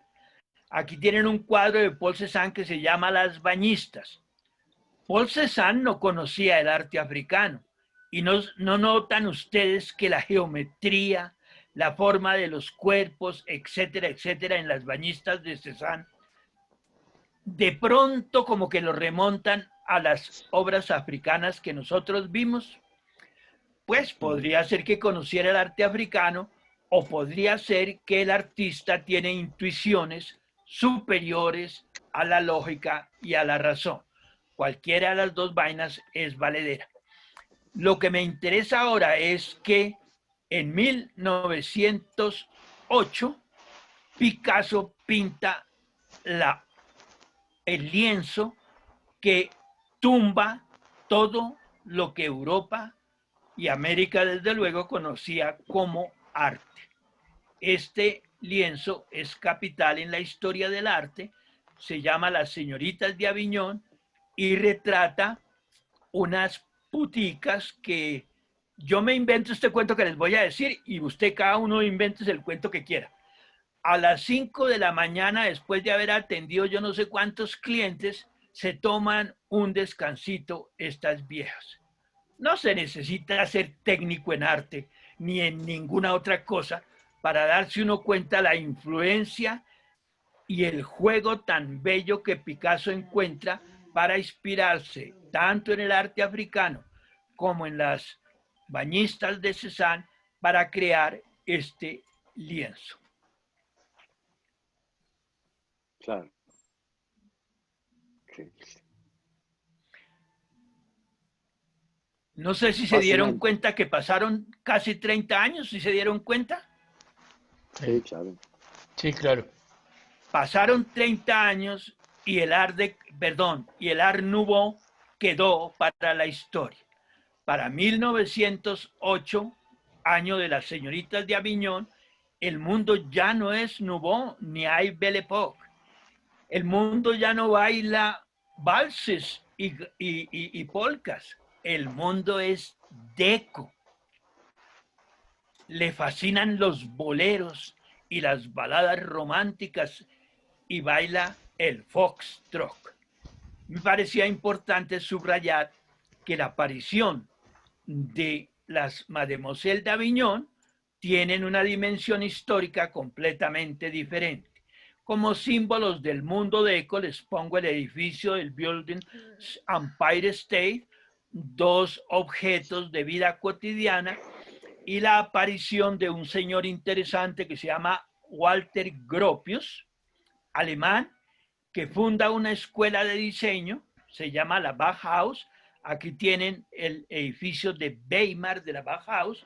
Speaker 2: Aquí tienen un cuadro de Paul Cézanne que se llama Las Bañistas. Paul Cézanne no conocía el arte africano, y no notan ustedes que la geometría, la forma de los cuerpos, etcétera, etcétera, en Las Bañistas de Cézanne, de pronto como que lo remontan a las obras africanas que nosotros vimos. Pues podría ser que conociera el arte africano o podría ser que el artista tiene intuiciones superiores a la lógica y a la razón. Cualquiera de las dos vainas es valedera. Lo que me interesa ahora es que en 1908 Picasso pinta el lienzo que tumba todo lo que Europa y América desde luego conocía como arte. Este lienzo es capital en la historia del arte, se llama Las Señoritas de Aviñón y retrata unas puticas que yo me invento este cuento que les voy a decir y usted cada uno invente el cuento que quiera. A las 5 de la mañana, después de haber atendido yo no sé cuántos clientes, se toman un descansito estas viejas. No se necesita ser técnico en arte ni en ninguna otra cosa para darse uno cuenta la influencia y el juego tan bello que Picasso encuentra para inspirarse tanto en el arte africano como en las bañistas de Cézanne para crear este lienzo.
Speaker 1: Claro. Okay.
Speaker 2: No sé si se dieron cuenta que pasaron casi 30 años, ¿si se dieron cuenta?
Speaker 1: Sí, claro.
Speaker 7: Sí, claro.
Speaker 2: Pasaron 30 años y el Art Nouveau quedó para la historia. Para 1908, año de las señoritas de Aviñón, el mundo ya no es Nouveau ni hay Belle Époque. El mundo ya no baila valses y polcas. El mundo es deco. Le fascinan los boleros y las baladas románticas y baila el foxtrot. Me parecía importante subrayar que la aparición de las Mademoiselles d'Avignon tienen una dimensión histórica completamente diferente. Como símbolos del mundo deco les pongo el edificio del Building Empire State, dos objetos de vida cotidiana y la aparición de un señor interesante que se llama Walter Gropius, alemán, que funda una escuela de diseño, se llama la Bauhaus. Aquí tienen el edificio de Weimar de la Bauhaus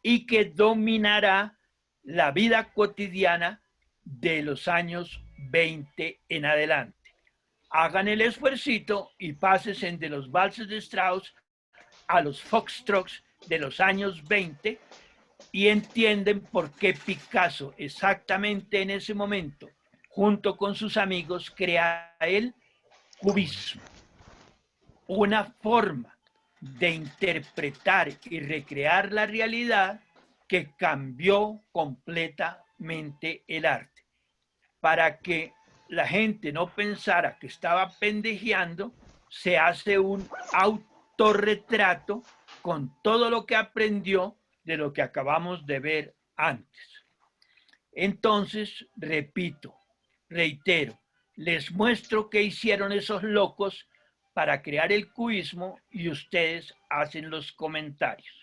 Speaker 2: y que dominará la vida cotidiana de los años 20 en adelante. Hagan el esfuercito y pásense de los valses de Strauss a los foxtrots de los años 20 y entienden por qué Picasso exactamente en ese momento, junto con sus amigos, crea el cubismo. Una forma de interpretar y recrear la realidad que cambió completamente el arte. Para que la gente no pensara que estaba pendejeando, se hace un autorretrato con todo lo que aprendió de lo que acabamos de ver antes. Entonces, reitero, les muestro qué hicieron esos locos para crear el cubismo y ustedes hacen los comentarios.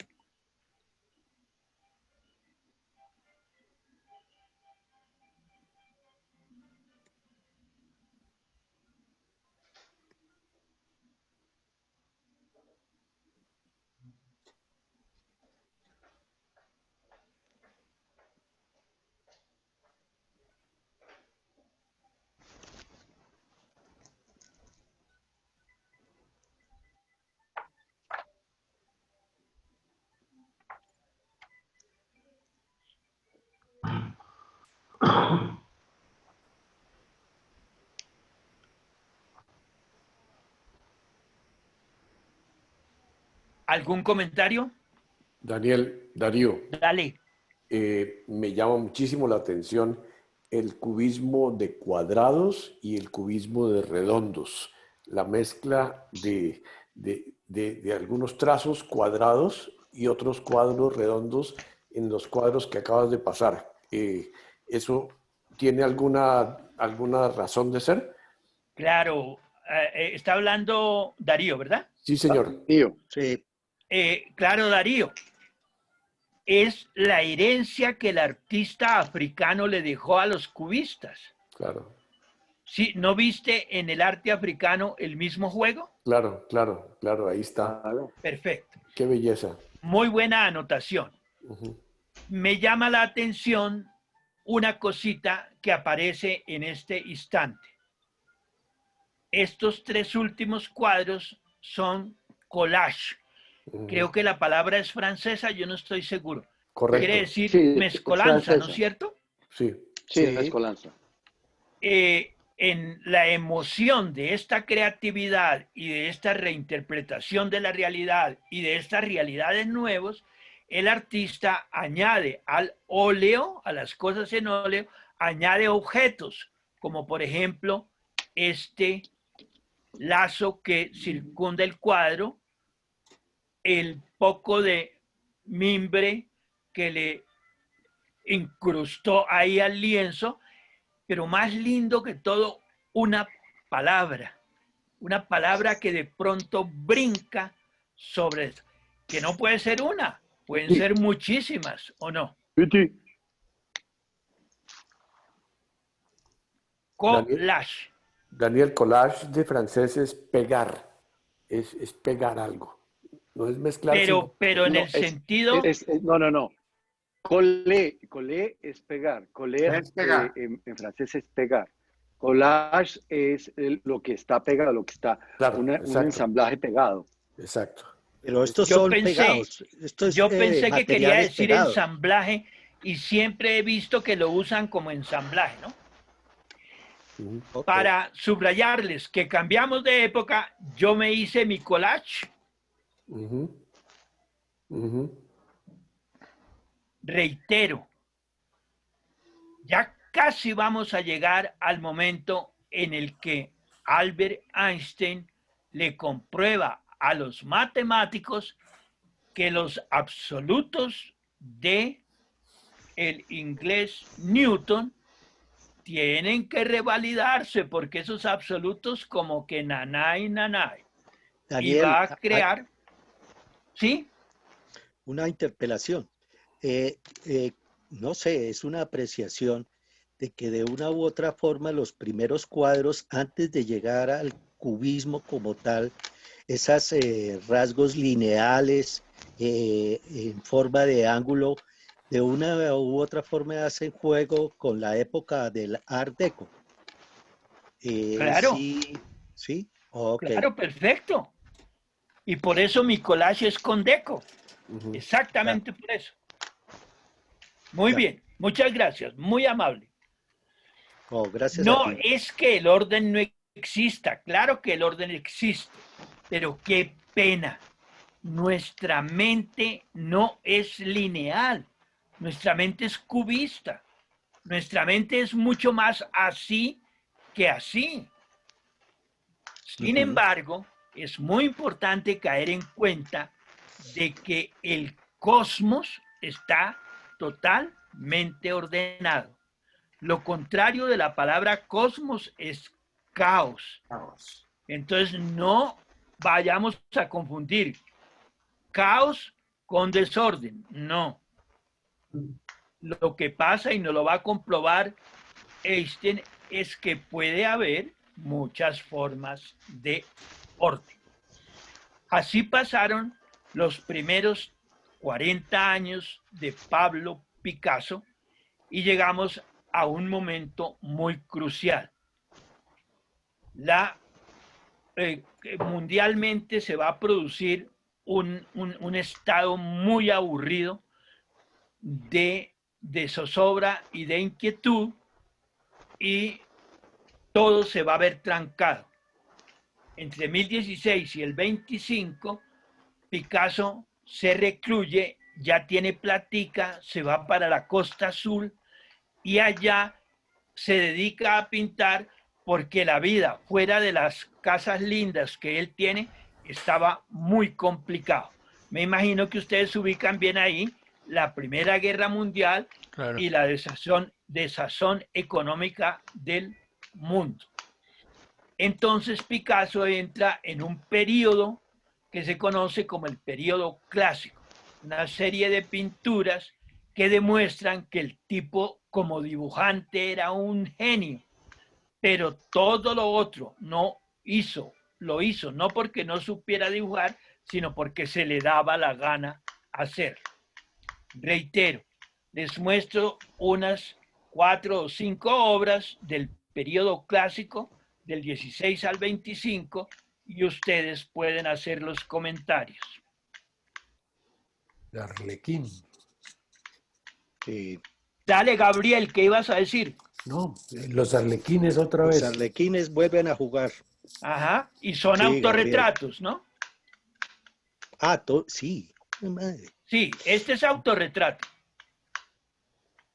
Speaker 2: ¿Algún comentario?
Speaker 8: Darío,
Speaker 2: Dale.
Speaker 8: me llama muchísimo la atención el cubismo de cuadrados y el cubismo de redondos, la mezcla de algunos trazos cuadrados y otros cuadros redondos en los cuadros que acabas de pasar. ¿Eso tiene alguna razón de ser?
Speaker 2: Claro, está hablando Darío, ¿verdad?
Speaker 8: Sí, señor.
Speaker 1: Darío.
Speaker 5: Sí.
Speaker 2: Claro, Darío. es la herencia que el artista africano le dejó a los cubistas.
Speaker 8: Claro.
Speaker 2: ¿Sí? ¿No viste en el arte africano el mismo juego?
Speaker 8: Claro, claro, claro, ahí está.
Speaker 2: Perfecto.
Speaker 8: Qué belleza.
Speaker 2: Muy buena anotación. Me llama la atención una cosita que aparece en este instante. Estos tres últimos cuadros son collage. Creo que la palabra es francesa, yo no estoy seguro.
Speaker 8: Correcto.
Speaker 2: Quiere decir
Speaker 1: Sí,
Speaker 2: mezcolanza, ¿no es
Speaker 1: francesa.
Speaker 2: cierto?
Speaker 8: Sí.
Speaker 1: Sí,
Speaker 5: Sí.
Speaker 1: mezcolanza.
Speaker 2: En la emoción de esta creatividad y de esta reinterpretación de la realidad y de estas realidades nuevas, el artista añade al óleo, a las cosas en óleo, añade objetos, como por ejemplo este lazo que circunda el cuadro, el poco de mimbre que le incrustó ahí al lienzo, pero más lindo que todo, una palabra que de pronto brinca sobre eso, que no puede ser una, pueden ser muchísimas, ¿o no? Collage.
Speaker 8: Daniel, collage de francés es pegar, es pegar algo. No es mezclar.
Speaker 2: Pero en
Speaker 1: No,
Speaker 2: el sentido...
Speaker 1: no. Collé es pegar. Coller
Speaker 3: Es pegar.
Speaker 1: en francés es pegar. Collage es lo que está pegado, lo que está,
Speaker 8: Claro,
Speaker 1: un
Speaker 8: exacto.
Speaker 1: ensamblaje pegado.
Speaker 8: Exacto.
Speaker 5: Pero estos
Speaker 2: Yo
Speaker 5: son
Speaker 2: pensé-
Speaker 5: pegados. Esto es,
Speaker 2: Yo pensé que quería
Speaker 5: materiales
Speaker 2: decir
Speaker 5: pegados.
Speaker 2: ensamblaje y siempre he visto que lo usan como ensamblaje, ¿no?
Speaker 5: Ok.
Speaker 2: Para subrayarles que cambiamos de época, yo me hice mi collage. Reitero, ya casi vamos a llegar al momento en el que Albert Einstein le comprueba a los matemáticos que los absolutos de el inglés Newton tienen que revalidarse porque esos absolutos como que nanay.
Speaker 5: Daniel,
Speaker 2: Y va a crear, ¿sí?
Speaker 5: una interpelación. No sé, es una apreciación de que de una u otra forma los primeros cuadros, antes de llegar al cubismo como tal, esos rasgos lineales en forma de ángulo, de una u otra forma hacen juego con la época del Art Deco.
Speaker 2: Claro.
Speaker 5: Sí, ok.
Speaker 2: Claro, perfecto. Y por eso mi collage es con deco. Exactamente por eso. Muy bien, muchas gracias, muy amable.
Speaker 5: Oh, gracias
Speaker 2: No
Speaker 5: a ti.
Speaker 2: es que el orden no exista, claro que el orden existe, pero qué pena. Nuestra mente no es lineal, nuestra mente es cubista, nuestra mente es mucho más así que así. Sin embargo, es muy importante caer en cuenta de que el cosmos está totalmente ordenado. Lo contrario de la palabra cosmos es caos. Entonces no vayamos a confundir caos con desorden. No. Lo que pasa, y nos lo va a comprobar Einstein, es que puede haber muchas formas de orden. Así pasaron los primeros 40 años de Pablo Picasso y llegamos a un momento muy crucial. Mundialmente se va a producir un estado muy aburrido de zozobra y de inquietud, y todo se va a ver trancado. Entre 2016 y el 25, Picasso se recluye, ya tiene platica, se va para la Costa Azul y allá se dedica a pintar porque la vida fuera de las casas lindas que él tiene estaba muy complicado. Me imagino que ustedes se ubican bien ahí, la Primera Guerra Mundial, claro, y la desazón económica del mundo. Entonces Picasso entra en un periodo que se conoce como el periodo clásico. una serie de pinturas que demuestran que el tipo como dibujante era un genio, pero todo lo otro lo hizo no porque no supiera dibujar, sino porque se le daba la gana hacerlo. Reitero, les muestro unas 4 o 5 obras del periodo clásico, del 16 al 25, y ustedes pueden hacer los comentarios.
Speaker 4: El Arlequín.
Speaker 2: Dale, Gabriel, ¿qué ibas a decir?
Speaker 4: No, los arlequines otra vez.
Speaker 5: Los arlequines vuelven a jugar.
Speaker 2: Ajá, y son
Speaker 5: Sí,
Speaker 2: autorretratos, ¿no?
Speaker 5: Ah, sí. Madre.
Speaker 2: Sí, este es autorretrato.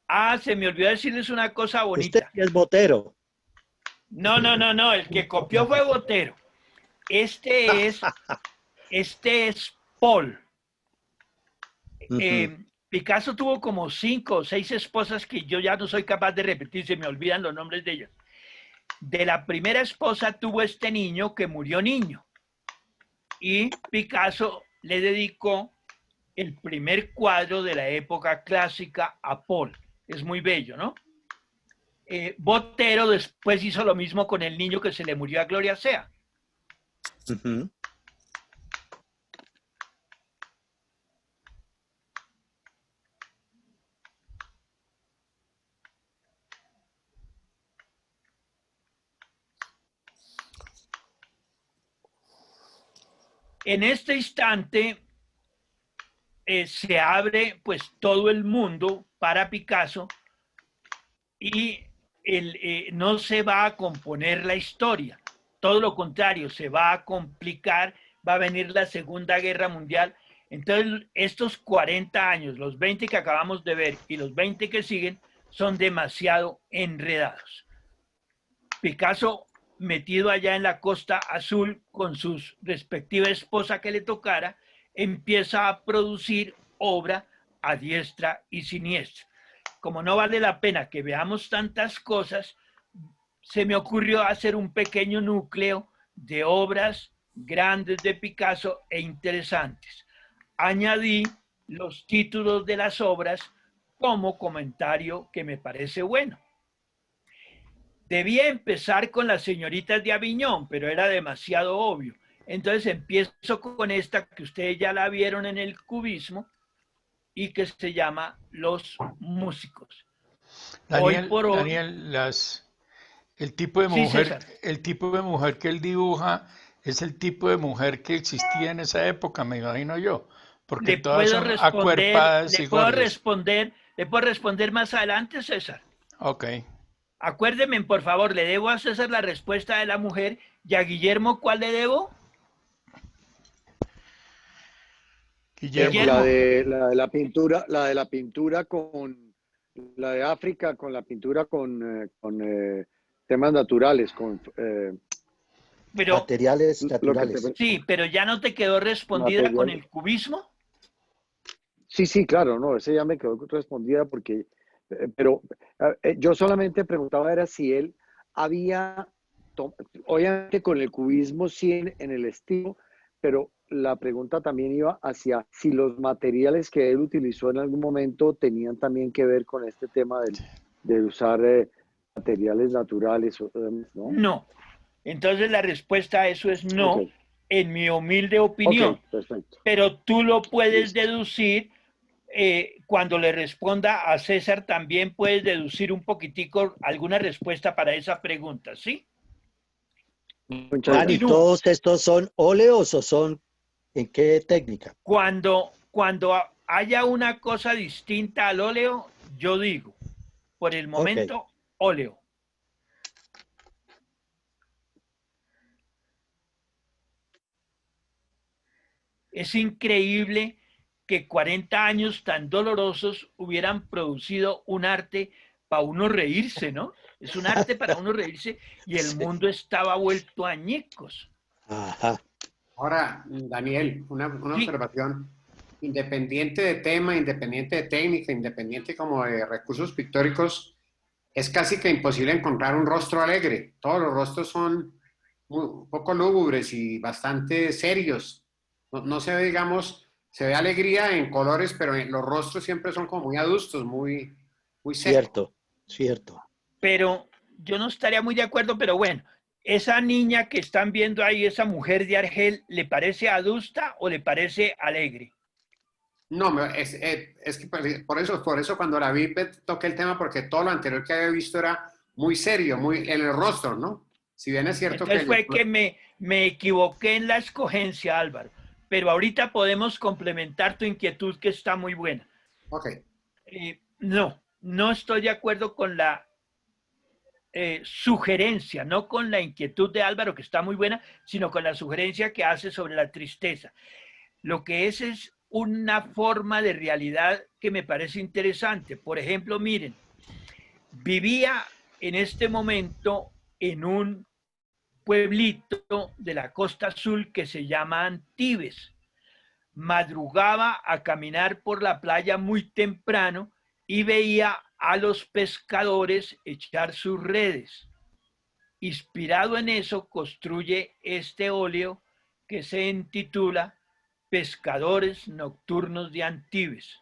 Speaker 2: Ah, se me olvidó decirles una cosa bonita.
Speaker 5: Usted es Botero.
Speaker 2: No, el que copió fue Botero. Este es Paul. Picasso tuvo como 5 o 6 esposas que yo ya no soy capaz de repetir, se me olvidan los nombres de ellas. De la primera esposa tuvo este niño que murió niño. Y Picasso le dedicó el primer cuadro de la época clásica a Paul. Es muy bello, ¿no? Botero después hizo lo mismo con el niño que se le murió a Gloria Sea. En este instante se abre pues todo el mundo para Picasso y no se va a componer la historia, todo lo contrario, se va a complicar, va a venir la Segunda Guerra Mundial. Entonces estos 40 años, los 20 que acabamos de ver y los 20 que siguen, son demasiado enredados. Picasso, metido allá en la Costa Azul con su respectiva esposa que le tocara, empieza a producir obra a diestra y siniestra. Como no vale la pena que veamos tantas cosas, se me ocurrió hacer un pequeño núcleo de obras grandes de Picasso e interesantes. Añadí los títulos de las obras como comentario que me parece bueno. Debía empezar con las señoritas de Aviñón, pero era demasiado obvio. Entonces empiezo con esta que ustedes ya la vieron en el cubismo y que se llama Los Músicos.
Speaker 7: Daniel,
Speaker 2: Hoy por hoy,
Speaker 7: Daniel, el tipo de mujer, sí, el tipo de mujer que él dibuja es el tipo de mujer que existía en esa época, me imagino yo, porque todas son acuerpadas y gordas.
Speaker 2: ¿Le puedo responder más adelante, César?
Speaker 7: Ok.
Speaker 2: Acuérdeme, por favor, le debo a César la respuesta de la mujer y a Guillermo, ¿cuál le debo?
Speaker 1: Guillermo. La de la pintura con la de África, con la pintura con temas naturales,
Speaker 5: materiales naturales.
Speaker 2: Sí, pero ya no te quedó respondida con el cubismo.
Speaker 1: Sí, claro, no, ese ya me quedó respondida porque, pero yo solamente preguntaba era si él había, obviamente con el cubismo sí en el estilo, pero la pregunta también iba hacia si los materiales que él utilizó en algún momento tenían también que ver con este tema de usar materiales naturales, ¿no?
Speaker 2: No. Entonces la respuesta a eso es no, okay, en mi humilde opinión.
Speaker 1: Okay, perfecto.
Speaker 2: Pero tú lo puedes deducir cuando le responda a César, también puedes deducir un poquitico alguna respuesta para esa pregunta, ¿sí?
Speaker 5: ¿Y todos estos son óleos o son en qué técnica?
Speaker 2: Cuando haya una cosa distinta al óleo, yo digo, por el momento, óleo. Es increíble que 40 años tan dolorosos hubieran producido un arte para uno reírse, ¿no? Es un arte para uno reírse y el mundo estaba vuelto añicos.
Speaker 5: Ajá.
Speaker 3: Ahora, Daniel, una observación. Independiente de tema, independiente de técnica, independiente como de recursos pictóricos, es casi que imposible encontrar un rostro alegre. Todos los rostros son un poco lúgubres y bastante serios. No se ve, digamos, se ve alegría en colores, pero los rostros siempre son como muy adustos, muy secos.
Speaker 5: Cierto, cierto.
Speaker 2: Pero yo no estaría muy de acuerdo, pero bueno, esa niña que están viendo ahí, esa mujer de Argel, ¿le parece adusta o le parece alegre?
Speaker 3: No, es que por eso cuando la vi toqué el tema, porque todo lo anterior que había visto era muy serio, muy en el rostro, ¿no? Si bien es cierto
Speaker 2: Entonces
Speaker 3: que...
Speaker 2: fue que me equivoqué en la escogencia, Álvaro. Pero ahorita podemos complementar tu inquietud, que está muy buena.
Speaker 3: Ok.
Speaker 2: No estoy de acuerdo con la sugerencia, no con la inquietud de Álvaro, que está muy buena, sino con la sugerencia que hace sobre la tristeza. Lo que es una forma de realidad que me parece interesante. Por ejemplo, miren, vivía en este momento en un pueblito de la costa azul que se llama Antibes. Madrugaba a caminar por la playa muy temprano y veía a los pescadores echar sus redes. Inspirado en eso, construye este óleo que se intitula Pescadores Nocturnos de Antibes.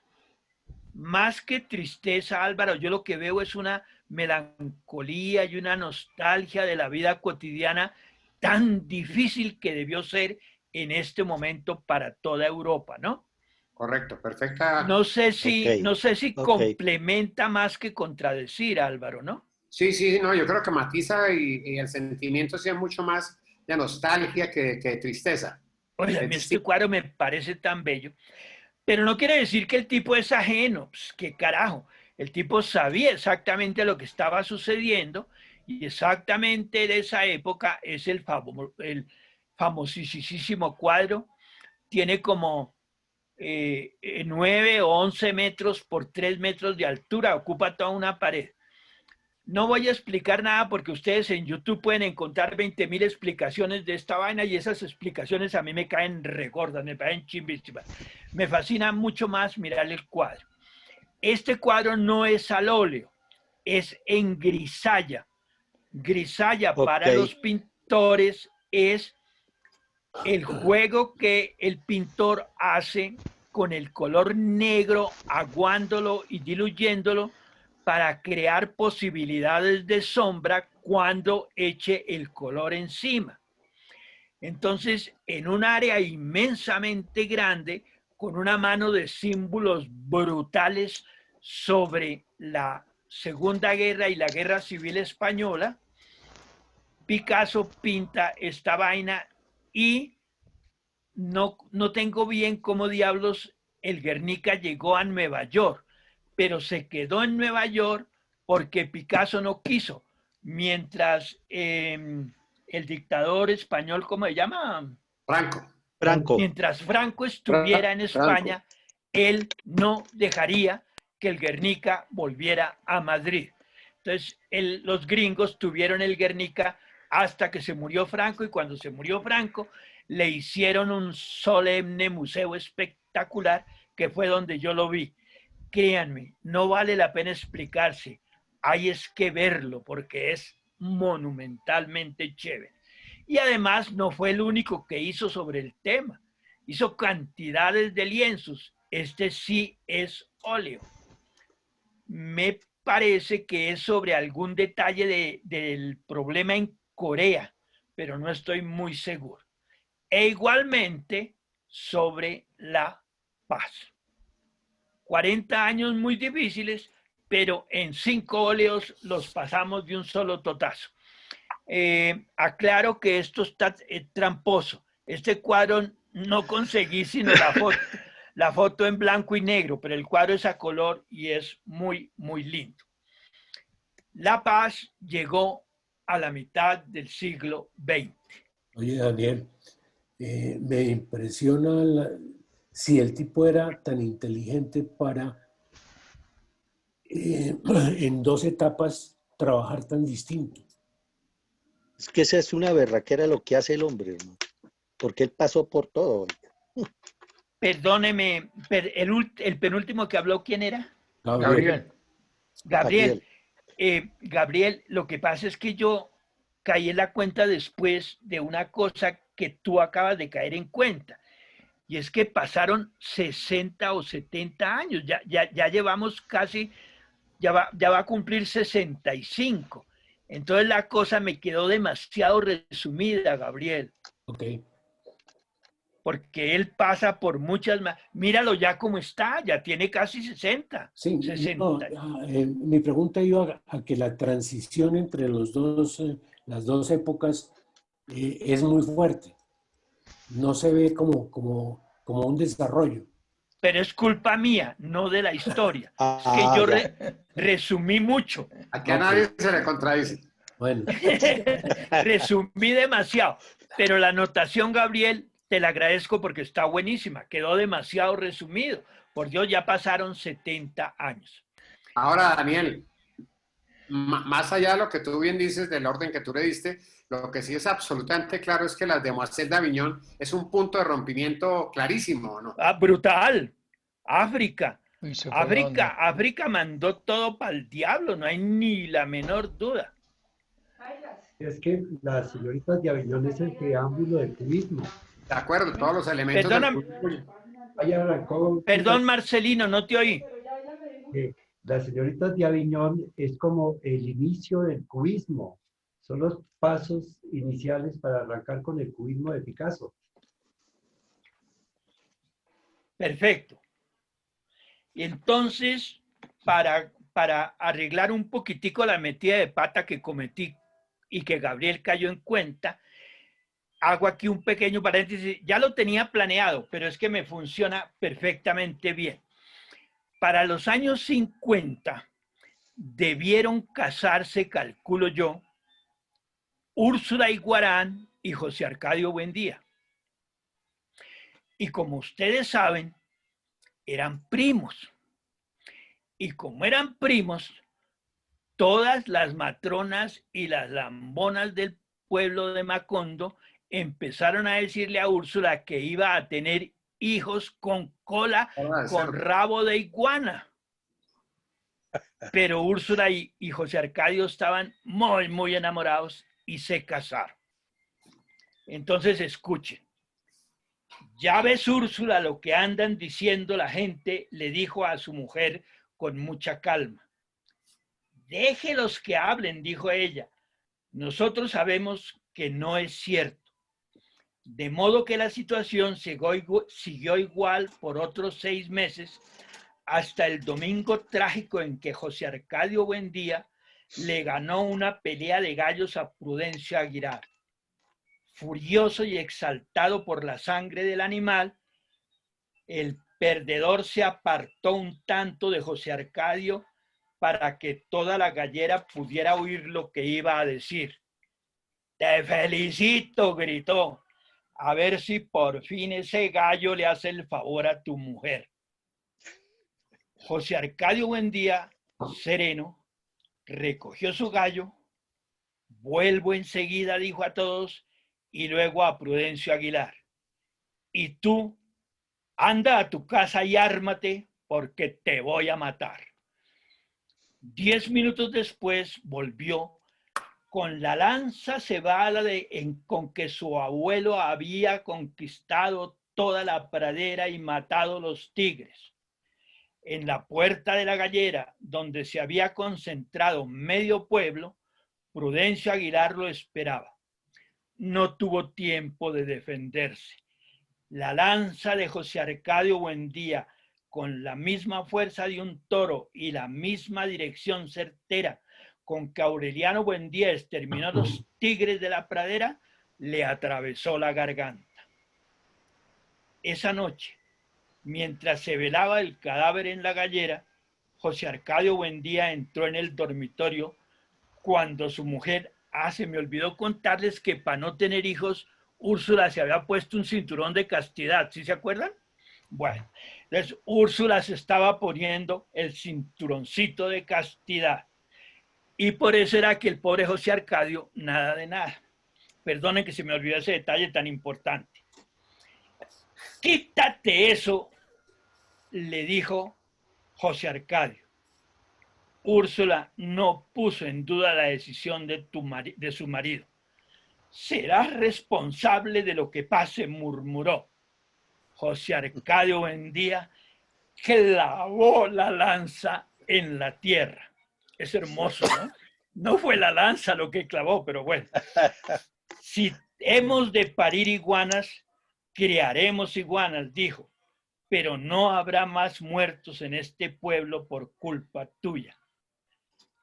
Speaker 2: Más que tristeza, Álvaro, yo lo que veo es una melancolía y una nostalgia de la vida cotidiana tan difícil que debió ser en este momento para toda Europa, ¿no?
Speaker 3: Correcto, perfecta.
Speaker 2: No sé si
Speaker 5: Okay.
Speaker 2: complementa más que contradecir, Álvaro, ¿no?
Speaker 3: Sí, no, yo creo que matiza y el sentimiento sea mucho más de nostalgia que de tristeza.
Speaker 2: Oye, a mí este cuadro me parece tan bello, pero no quiere decir que el tipo es ajeno, pues, qué carajo. El tipo sabía exactamente lo que estaba sucediendo y exactamente de esa época es el famosísimo cuadro. Tiene como 9 o 11 metros por 3 metros de altura, ocupa toda una pared. No voy a explicar nada porque ustedes en YouTube pueden encontrar 20.000 explicaciones de esta vaina y esas explicaciones a mí me caen regordas, me caen chimbísimas. Me fascina mucho más mirar el cuadro. Este cuadro no es al óleo, es en grisalla. Grisalla para los pintores es el juego que el pintor hace con el color negro, aguándolo y diluyéndolo para crear posibilidades de sombra cuando eche el color encima. Entonces, en un área inmensamente grande, con una mano de símbolos brutales sobre la Segunda Guerra y la Guerra Civil Española, Picasso pinta esta vaina y no tengo bien cómo diablos el Guernica llegó a Nueva York, pero se quedó en Nueva York porque Picasso no quiso, mientras el dictador español, ¿cómo se llama?
Speaker 3: Franco.
Speaker 2: Mientras Franco estuviera en España, él no dejaría que el Guernica volviera a Madrid. Entonces, los gringos tuvieron el Guernica hasta que se murió Franco, y cuando se murió Franco, le hicieron un solemne museo espectacular, que fue donde yo lo vi. Créanme, no vale la pena explicarse, hay es que verlo porque es monumentalmente chévere. Y además no fue el único que hizo sobre el tema, hizo cantidades de lienzos. Este sí es óleo. Me parece que es sobre algún detalle del problema en Corea, pero no estoy muy seguro. E igualmente sobre la paz. 40 años muy difíciles, pero en 5 óleos los pasamos de un solo totazo. Aclaro que esto está tramposo. Este cuadro no conseguí sino la foto en blanco y negro, pero el cuadro es a color y es muy, muy lindo. La paz llegó a la mitad del siglo XX.
Speaker 4: Oye, Daniel, me impresiona si el tipo era tan inteligente para en 2 etapas trabajar tan distinto.
Speaker 5: Es que esa es una berraquera lo que hace el hombre, ¿no? Porque él pasó por todo.
Speaker 2: Perdóneme, el penúltimo que habló, ¿quién era?
Speaker 5: Gabriel.
Speaker 2: Gabriel, lo que pasa es que yo caí en la cuenta después de una cosa que tú acabas de caer en cuenta. Y es que pasaron 60 o 70 años, ya llevamos casi, ya va a cumplir 65. Entonces la cosa me quedó demasiado resumida, Gabriel.
Speaker 4: Ok.
Speaker 2: Porque él pasa por muchas más. Míralo ya como está, ya tiene casi 60.
Speaker 4: Sí,
Speaker 2: 60.
Speaker 4: no, mi pregunta iba a que la transición entre las dos épocas es muy fuerte. No se ve como un desarrollo.
Speaker 2: Pero es culpa mía, no de la historia. Es que yo resumí mucho.
Speaker 3: Aquí a nadie se le contradice.
Speaker 4: Bueno.
Speaker 2: Resumí demasiado. Pero la anotación, Gabriel, te la agradezco porque está buenísima. Quedó demasiado resumido. Por Dios, ya pasaron 70 años.
Speaker 3: Ahora, Daniel, más allá de lo que tú bien dices del orden que tú le diste, lo que sí es absolutamente claro es que las Demoiselles d'Avignon es un punto de rompimiento clarísimo, ¿no?
Speaker 2: Brutal. África. África mandó todo para el diablo, no hay ni la menor duda.
Speaker 6: Es que las señoritas de Avignon es el preámbulo del cubismo.
Speaker 3: De acuerdo, todos los elementos
Speaker 2: Perdón, Marcelino, no te oí.
Speaker 6: Las señoritas de Avignon es como el inicio del cubismo. Son los pasos iniciales para arrancar con el cubismo de Picasso.
Speaker 2: Perfecto. Y entonces, para arreglar un poquitico la metida de pata que cometí y que Gabriel cayó en cuenta, hago aquí un pequeño paréntesis. Ya lo tenía planeado, pero es que me funciona perfectamente bien. Para los años 50 debieron casarse, calculo yo, Úrsula Iguarán y José Arcadio Buendía. Y como ustedes saben, eran primos. Y como eran primos, todas las matronas y las lambonas del pueblo de Macondo empezaron a decirle a Úrsula que iba a tener hijos con cola, con rabo de iguana. Pero Úrsula y José Arcadio estaban muy, muy enamorados y se casaron. Entonces escuchen. Ya ves, Úrsula, lo que andan diciendo la gente, le dijo a su mujer con mucha calma. Déjelos que hablen, dijo ella. Nosotros sabemos que no es cierto. De modo que la situación siguió igual por otros 6 meses hasta el domingo trágico en que José Arcadio Buendía le ganó una pelea de gallos a Prudencio Aguilar. Furioso y exaltado por la sangre del animal, el perdedor se apartó un tanto de José Arcadio para que toda la gallera pudiera oír lo que iba a decir. Te felicito, gritó. A ver si por fin ese gallo le hace el favor a tu mujer. José Arcadio Buendía, sereno, recogió su gallo, vuelvo enseguida, dijo a todos, y luego a Prudencio Aguilar. Y tú, anda a tu casa y ármate, porque te voy a matar. 10 minutos después volvió con la lanza cebada con que su abuelo había conquistado toda la pradera y matado los tigres. En la puerta de la gallera, donde se había concentrado medio pueblo, Prudencio Aguilar lo esperaba. No tuvo tiempo de defenderse. La lanza de José Arcadio Buendía, con la misma fuerza de un toro y la misma dirección certera con que Aureliano Buendía exterminó a los tigres de la pradera, le atravesó la garganta. Esa noche, mientras se velaba el cadáver en la gallera, José Arcadio Buendía entró en el dormitorio cuando su mujer, se me olvidó contarles que para no tener hijos, Úrsula se había puesto un cinturón de castidad, ¿sí se acuerdan? Bueno, entonces Úrsula se estaba poniendo el cinturoncito de castidad. Y por eso era que el pobre José Arcadio, nada de nada. Perdonen que se me olvidó ese detalle tan importante. Quítate eso, le dijo José Arcadio. Úrsula no puso en duda la decisión de su marido. Serás responsable de lo que pase, murmuró. José Arcadio Buendía clavó la lanza en la tierra. Es hermoso, ¿no? No fue la lanza lo que clavó, pero bueno. Si hemos de parir iguanas, criaremos iguanas, dijo, pero no habrá más muertos en este pueblo por culpa tuya.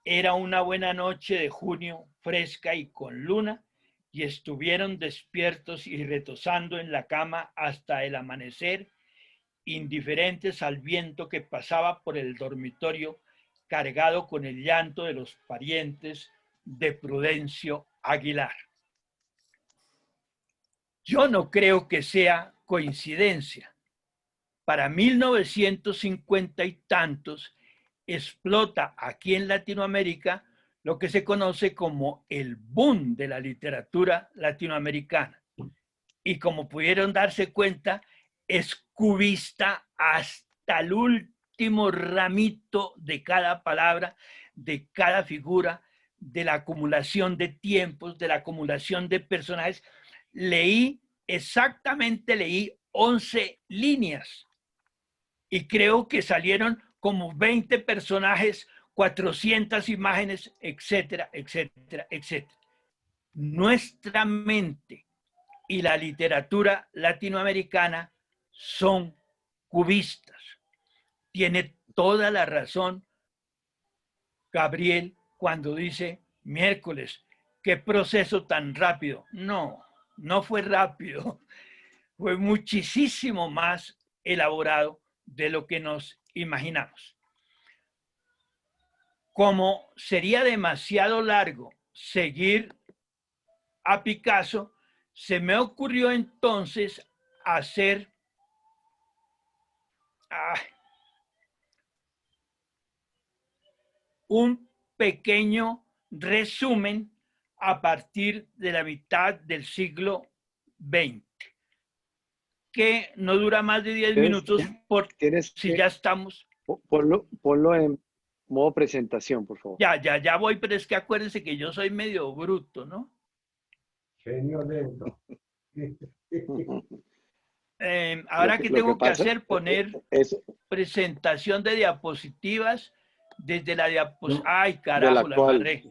Speaker 2: Era una buena noche de junio, fresca y con luna, y estuvieron despiertos y retozando en la cama hasta el amanecer, indiferentes al viento que pasaba por el dormitorio, cargado con el llanto de los parientes de Prudencio Aguilar. Yo no creo que sea coincidencia. Para 1950 y tantos explota aquí en Latinoamérica lo que se conoce como el boom de la literatura latinoamericana. Y como pudieron darse cuenta, es cubista hasta el último ramito de cada palabra, de cada figura, de la acumulación de tiempos, de la acumulación de personajes. Exactamente leí 11 líneas y creo que salieron como 20 personajes, 400 imágenes, etcétera, etcétera, etcétera. Nuestra mente y la literatura latinoamericana son cubistas. Tiene toda la razón Gabriel cuando dice, miércoles, qué proceso tan rápido. No, no fue rápido, fue muchísimo más elaborado de lo que nos imaginamos. Como sería demasiado largo seguir a Picasso, se me ocurrió entonces hacer un pequeño resumen a partir de la mitad del siglo XX, que no dura más de 10 minutos, si ya estamos.
Speaker 1: Ponlo en modo presentación, por favor.
Speaker 2: Ya voy, pero es que acuérdense que yo soy medio bruto, ¿no?
Speaker 6: Genio lento.
Speaker 2: Ahora, ¿qué tengo que hacer? Poner presentación de diapositivas desde la diapositiva. Ay, carajo, la agarré.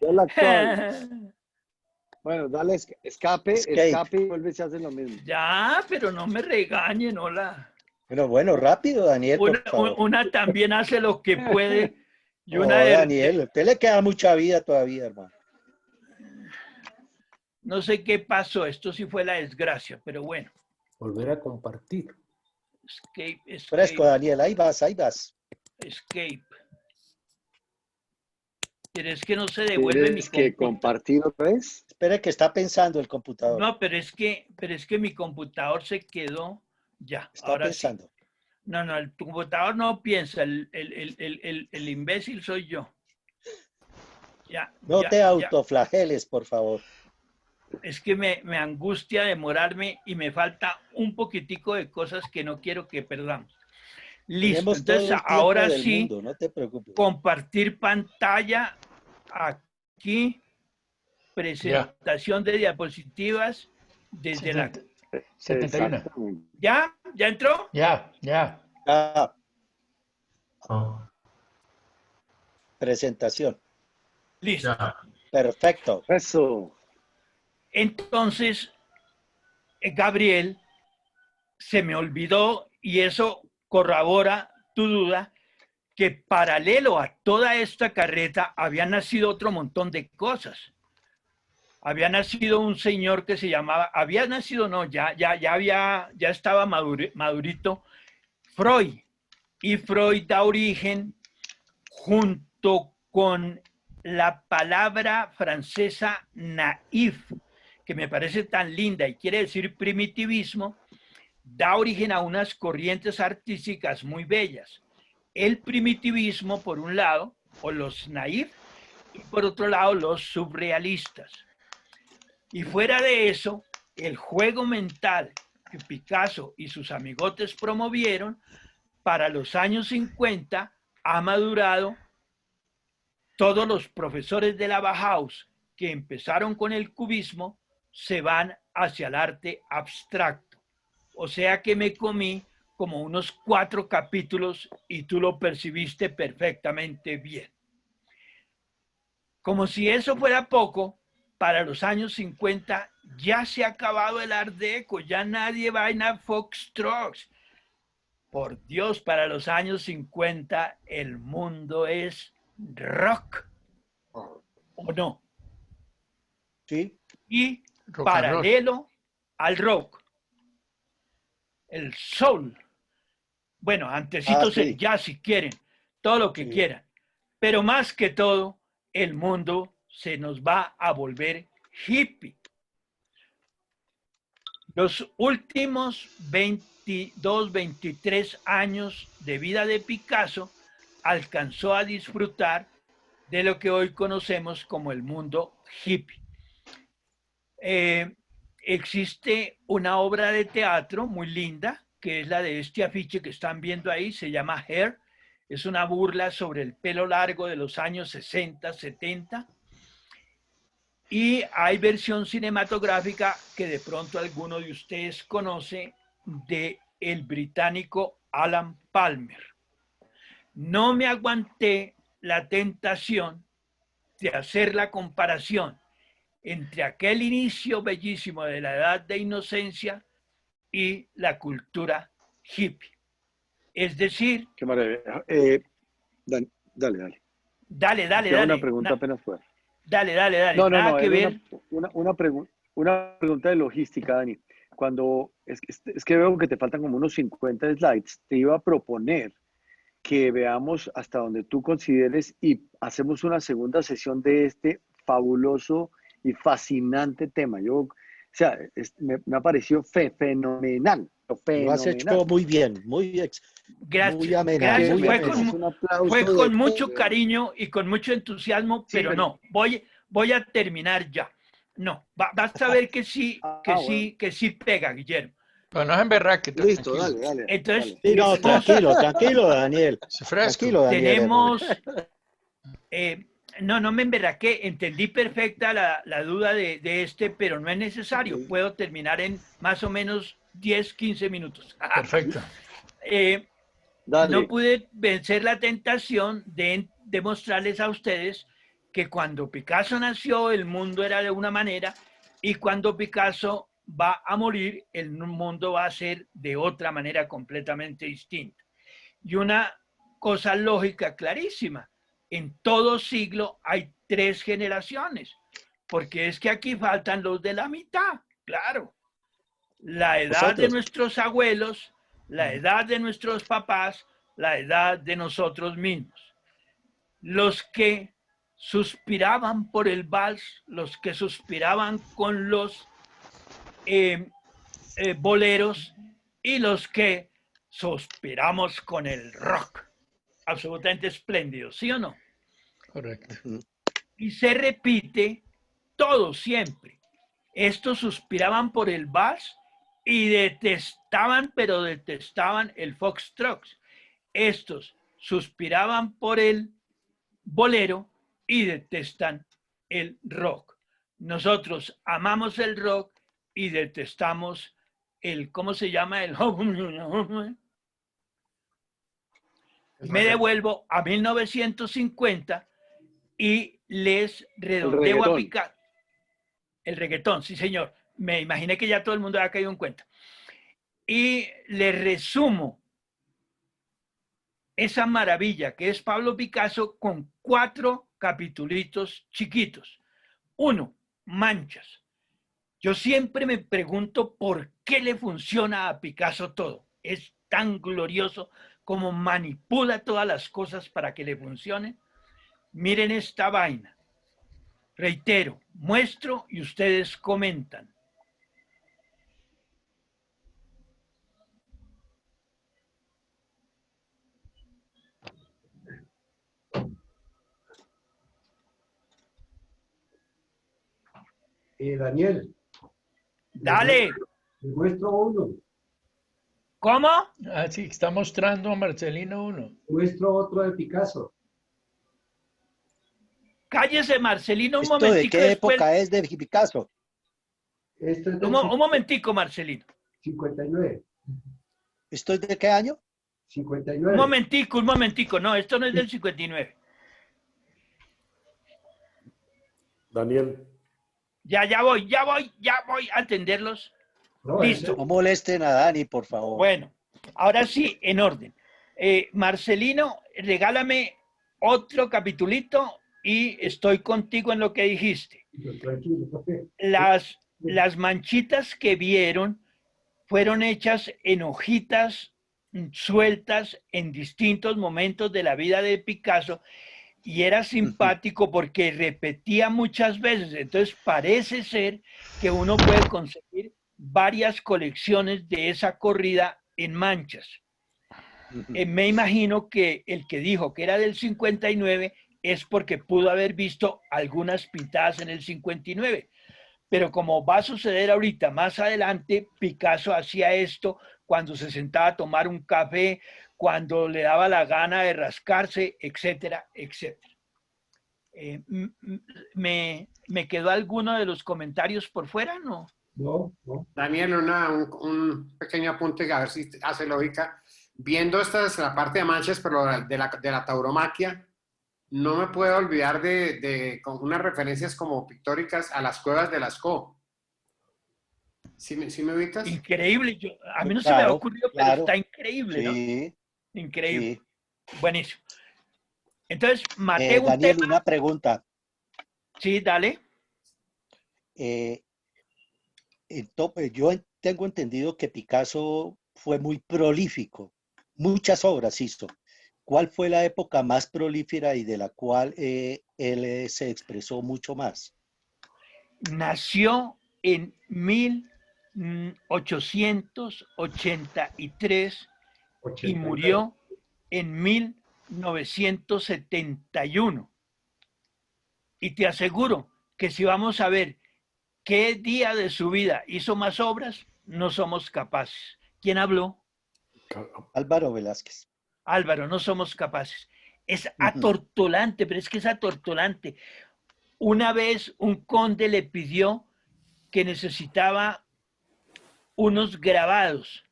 Speaker 1: Bueno, dale escape y vuelve y se hace lo mismo.
Speaker 2: Ya, pero no me regañen, hola.
Speaker 5: Pero bueno, rápido, Daniel.
Speaker 2: Una también hace lo que puede. Y una
Speaker 5: Daniel, a usted le queda mucha vida todavía, hermano.
Speaker 2: No sé qué pasó, esto sí fue la desgracia, pero bueno.
Speaker 4: Volver a compartir.
Speaker 2: Escape.
Speaker 5: Fresco, Daniel, ahí vas.
Speaker 2: Escape. ¿Quieres que no se devuelve mi
Speaker 1: computador? ¿Compartir otra vez?
Speaker 5: Espera que está pensando el computador.
Speaker 2: No, pero es que mi computador se quedó ya.
Speaker 5: Está ahora pensando.
Speaker 2: Sí. No, el computador no piensa, el imbécil soy yo.
Speaker 5: No te autoflageles, por favor.
Speaker 2: Es que me angustia demorarme y me falta un poquitico de cosas que no quiero que perdamos. Listo, entonces ahora sí,
Speaker 5: mundo, no te preocupes.
Speaker 2: Compartir pantalla, aquí, presentación de diapositivas desde
Speaker 7: 71.
Speaker 2: ¿Ya entró?
Speaker 7: Ya.
Speaker 5: Presentación.
Speaker 2: Listo.
Speaker 6: Ya.
Speaker 5: Perfecto.
Speaker 1: Eso.
Speaker 2: Entonces, Gabriel, se me olvidó, y eso corrobora tu duda, que paralelo a toda esta carreta había nacido otro montón de cosas. Había nacido un señor que se llamaba, ya estaba madurito, Freud. Y Freud da origen, junto con la palabra francesa naïf, que me parece tan linda y quiere decir primitivismo, da origen a unas corrientes artísticas muy bellas. El primitivismo, por un lado, o los naïf, y por otro lado, los surrealistas. Y fuera de eso, el juego mental que Picasso y sus amigotes promovieron, para los años 50 ha madurado. Todos los profesores de la Bauhaus que empezaron con el cubismo se van hacia el arte abstracto. O sea que me comí como unos 4 capítulos y tú lo percibiste perfectamente bien. Como si eso fuera poco, para los años 50 ya se ha acabado el Art Deco, ya nadie baila foxtrots. Por Dios, para los años 50 el mundo es rock, ¿o no?
Speaker 5: Sí.
Speaker 2: Y paralelo al rock, el soul, bueno, antecitos
Speaker 5: sí.
Speaker 2: el jazz si quieren, todo lo que
Speaker 5: Sí.
Speaker 2: quieran, pero más que todo, el mundo se nos va a volver hippie. Los últimos 22, 23 años de vida de Picasso alcanzó a disfrutar de lo que hoy conocemos como el mundo hippie. Existe una obra de teatro muy linda, que es la de este afiche que están viendo ahí, se llama Hair. Es una burla sobre el pelo largo de los años 60, 70. Y hay versión cinematográfica que de pronto alguno de ustedes conoce, de el británico Alan Palmer. No me aguanté la tentación de hacer la comparación entre aquel inicio bellísimo de la edad de inocencia y la cultura hippie. Es decir...
Speaker 1: Qué maravilla. Dale.
Speaker 2: Dale.
Speaker 1: Una pregunta apenas fuera.
Speaker 2: Dale.
Speaker 1: No,
Speaker 2: Nada que ver.
Speaker 1: Una pregunta de logística, Dani. Cuando es que veo que te faltan como unos 50 slides, te iba a proponer que veamos hasta donde tú consideres y hacemos una segunda sesión de este fabuloso y fascinante tema. Me ha parecido fenomenal.
Speaker 5: Lo has hecho muy bien,
Speaker 2: Gracias.
Speaker 5: muy amena.
Speaker 2: Fue con mucho cariño y con mucho entusiasmo, sí, pero no, voy a terminar ya. No, vas a ver que sí pega, Guillermo.
Speaker 7: Pero no es emberraque.
Speaker 1: Listo, dale.
Speaker 2: Entonces,
Speaker 5: sí, no, tranquilo, Daniel.
Speaker 7: Tranquilo,
Speaker 5: Daniel.
Speaker 2: Tenemos... no me emberraqué, entendí perfecta la duda de este, pero no es necesario. Puedo terminar en más o menos 10, 15 minutos.
Speaker 7: Perfecto.
Speaker 2: No pude vencer la tentación de demostrarles a ustedes que cuando Picasso nació el mundo era de una manera y cuando Picasso va a morir el mundo va a ser de otra manera completamente distinta. Y una cosa lógica clarísima, en todo siglo hay 3 generaciones, porque es que aquí faltan los de la mitad, claro. La edad de nuestros abuelos, la edad de nuestros papás, la edad de nosotros mismos. Los que suspiraban por el vals, los que suspiraban con los boleros y los que suspiramos con el rock. Absolutamente espléndido, ¿sí o no?
Speaker 7: Correcto.
Speaker 2: Y se repite todo siempre. Estos suspiraban por el vals y detestaban el foxtrot. Estos suspiraban por el bolero y detestan el rock. Nosotros amamos el rock y detestamos ¿cómo se llama? Me devuelvo a 1950 y les redondeo a Picasso. El reggaetón, sí señor. Me imaginé que ya todo el mundo había caído en cuenta. Y les resumo esa maravilla que es Pablo Picasso con 4 capitulitos chiquitos. 1, manchas. Yo siempre me pregunto por qué le funciona a Picasso todo. Es tan glorioso como manipula todas las cosas para que le funcionen. Miren esta vaina. Reitero, muestro y ustedes comentan.
Speaker 6: Daniel.
Speaker 2: Dale.
Speaker 6: Les muestro uno.
Speaker 2: ¿Cómo?
Speaker 7: Sí, está mostrando a Marcelino uno.
Speaker 6: Muestro otro de Picasso.
Speaker 2: Cállese, Marcelino, un
Speaker 5: ¿Esto
Speaker 2: momentico.
Speaker 5: de qué época es de Picasso?
Speaker 6: Esto es
Speaker 2: un momentico, Marcelino.
Speaker 6: 59.
Speaker 5: ¿Esto es de qué año?
Speaker 6: 59.
Speaker 2: Un momentico. No, esto no es del 59.
Speaker 8: Daniel.
Speaker 2: Ya voy a atenderlos.
Speaker 6: No,
Speaker 2: Listo.
Speaker 5: No molesten a Dani, por favor.
Speaker 2: Bueno, ahora sí, en orden. Marcelino, regálame otro capitulito y estoy contigo en lo que dijiste.
Speaker 6: Tranquilo.
Speaker 2: Las manchitas que vieron fueron hechas en hojitas sueltas en distintos momentos de la vida de Picasso y era simpático porque repetía muchas veces. Entonces parece ser que uno puede conseguir varias colecciones de esa corrida en manchas. Me imagino que el que dijo que era del 59 es porque pudo haber visto algunas pintadas en el 59. Pero como va a suceder ahorita, más adelante, Picasso hacía esto cuando se sentaba a tomar un café, cuando le daba la gana de rascarse, etcétera, etcétera. ¿Me quedó alguno de los comentarios por fuera? No.
Speaker 6: No.
Speaker 3: Daniel, un pequeño apunte, a ver si hace lógica. Viendo esta es la parte de manchas, pero de la tauromaquia, no me puedo olvidar con unas referencias como pictóricas a las cuevas de Lascaux. ¿Sí me ubicas?
Speaker 2: Increíble. A mí no se me ha ocurrido, pero está increíble,
Speaker 5: sí,
Speaker 2: ¿no? Increíble.
Speaker 5: Sí.
Speaker 2: Buenísimo. Entonces, maté un
Speaker 5: Daniel,
Speaker 2: tema.
Speaker 5: una pregunta.
Speaker 2: Sí, dale.
Speaker 5: Yo tengo entendido que Picasso fue muy prolífico. Muchas obras hizo. ¿Cuál fue la época más prolífera y de la cual él se expresó mucho más?
Speaker 2: Nació en 1883 y murió en 1971. Y te aseguro que si vamos a ver qué día de su vida hizo más obras, no somos capaces. ¿Quién habló?
Speaker 5: Álvaro Velázquez.
Speaker 2: Álvaro, no somos capaces. Es atortolante, pero es que es atortolante. Una vez un conde le pidió que necesitaba unos grabados.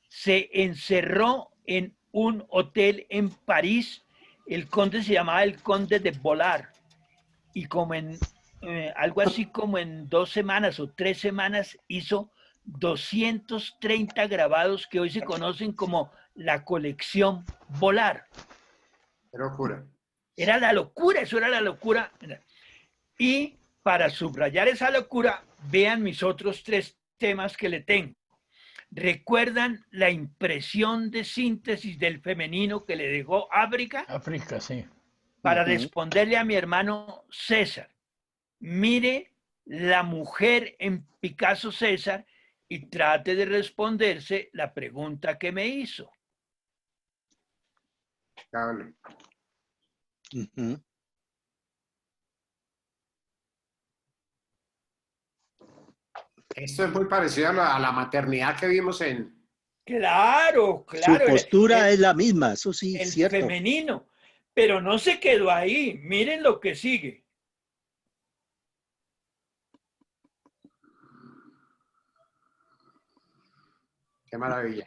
Speaker 2: Se encerró en un hotel en París. El conde se llamaba el conde de Bollard. Y como en algo así como en 2 semanas o 3 semanas hizo 230 grabados que hoy se conocen como la colección Bollard.
Speaker 3: Qué locura.
Speaker 2: Era la locura, eso era la locura. Y para subrayar esa locura, vean mis otros 3 temas que le tengo. ¿Recuerdan la impresión de síntesis del femenino que le dejó África?
Speaker 7: África, sí.
Speaker 2: Para responderle a mi hermano César. Mire la mujer en Picasso César y trate de responderse la pregunta que me hizo.
Speaker 3: Cable. Esto es muy parecido a la maternidad que vimos en...
Speaker 2: Claro.
Speaker 5: Su postura es la misma, eso sí,
Speaker 2: el
Speaker 5: cierto.
Speaker 2: Femenino, pero no se quedó ahí. Miren lo que sigue.
Speaker 3: Qué maravilla.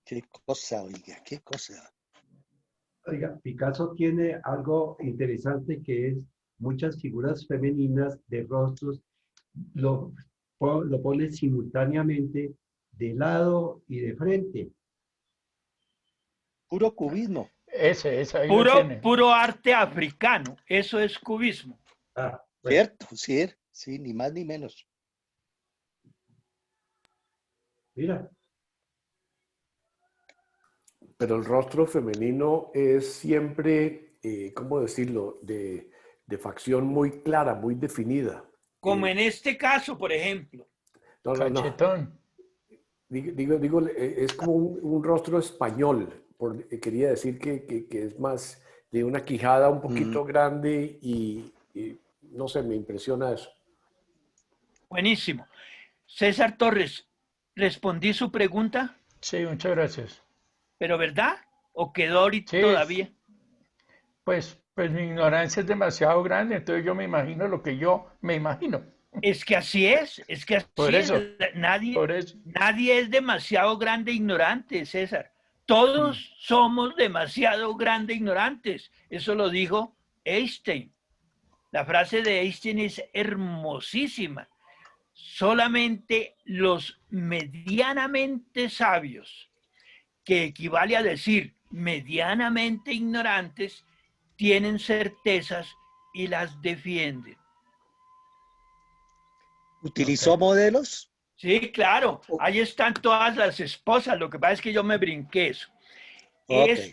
Speaker 5: Qué cosa, oiga, qué cosa.
Speaker 6: Oiga, Picasso tiene algo interesante que es muchas figuras femeninas de rostros, lo pone simultáneamente de lado y de frente.
Speaker 5: Puro cubismo.
Speaker 7: Ese ahí lo tiene.
Speaker 2: Puro arte africano, eso es cubismo.
Speaker 6: Bueno.
Speaker 5: Cierto, sí, ni más ni menos.
Speaker 6: Mira.
Speaker 8: Pero el rostro femenino es siempre, ¿cómo decirlo?, de facción muy clara, muy definida.
Speaker 2: Como en este caso, por ejemplo.
Speaker 8: No.
Speaker 7: Cachetón.
Speaker 8: Digo, es como un rostro español. Quería decir que es más de una quijada un poquito grande y no sé, me impresiona eso.
Speaker 2: Buenísimo. César Torres, ¿respondí su pregunta?
Speaker 7: Sí, muchas gracias.
Speaker 2: ¿Pero verdad? ¿O quedó ahorita todavía?
Speaker 7: Pues mi ignorancia es demasiado grande, entonces yo me imagino lo que yo me imagino.
Speaker 2: Es que así es,
Speaker 7: Por eso,
Speaker 2: Nadie,
Speaker 7: por eso.
Speaker 2: nadie es demasiado grande e ignorante, César. Todos somos demasiado grande e ignorantes. Eso lo dijo Einstein. La frase de Einstein es hermosísima. Solamente los medianamente sabios, que equivale a decir medianamente ignorantes, tienen certezas y las defienden.
Speaker 5: ¿Utilizó modelos?
Speaker 2: Sí, claro, ahí están todas las esposas. Lo que pasa es que yo me brinqué eso.
Speaker 5: Okay.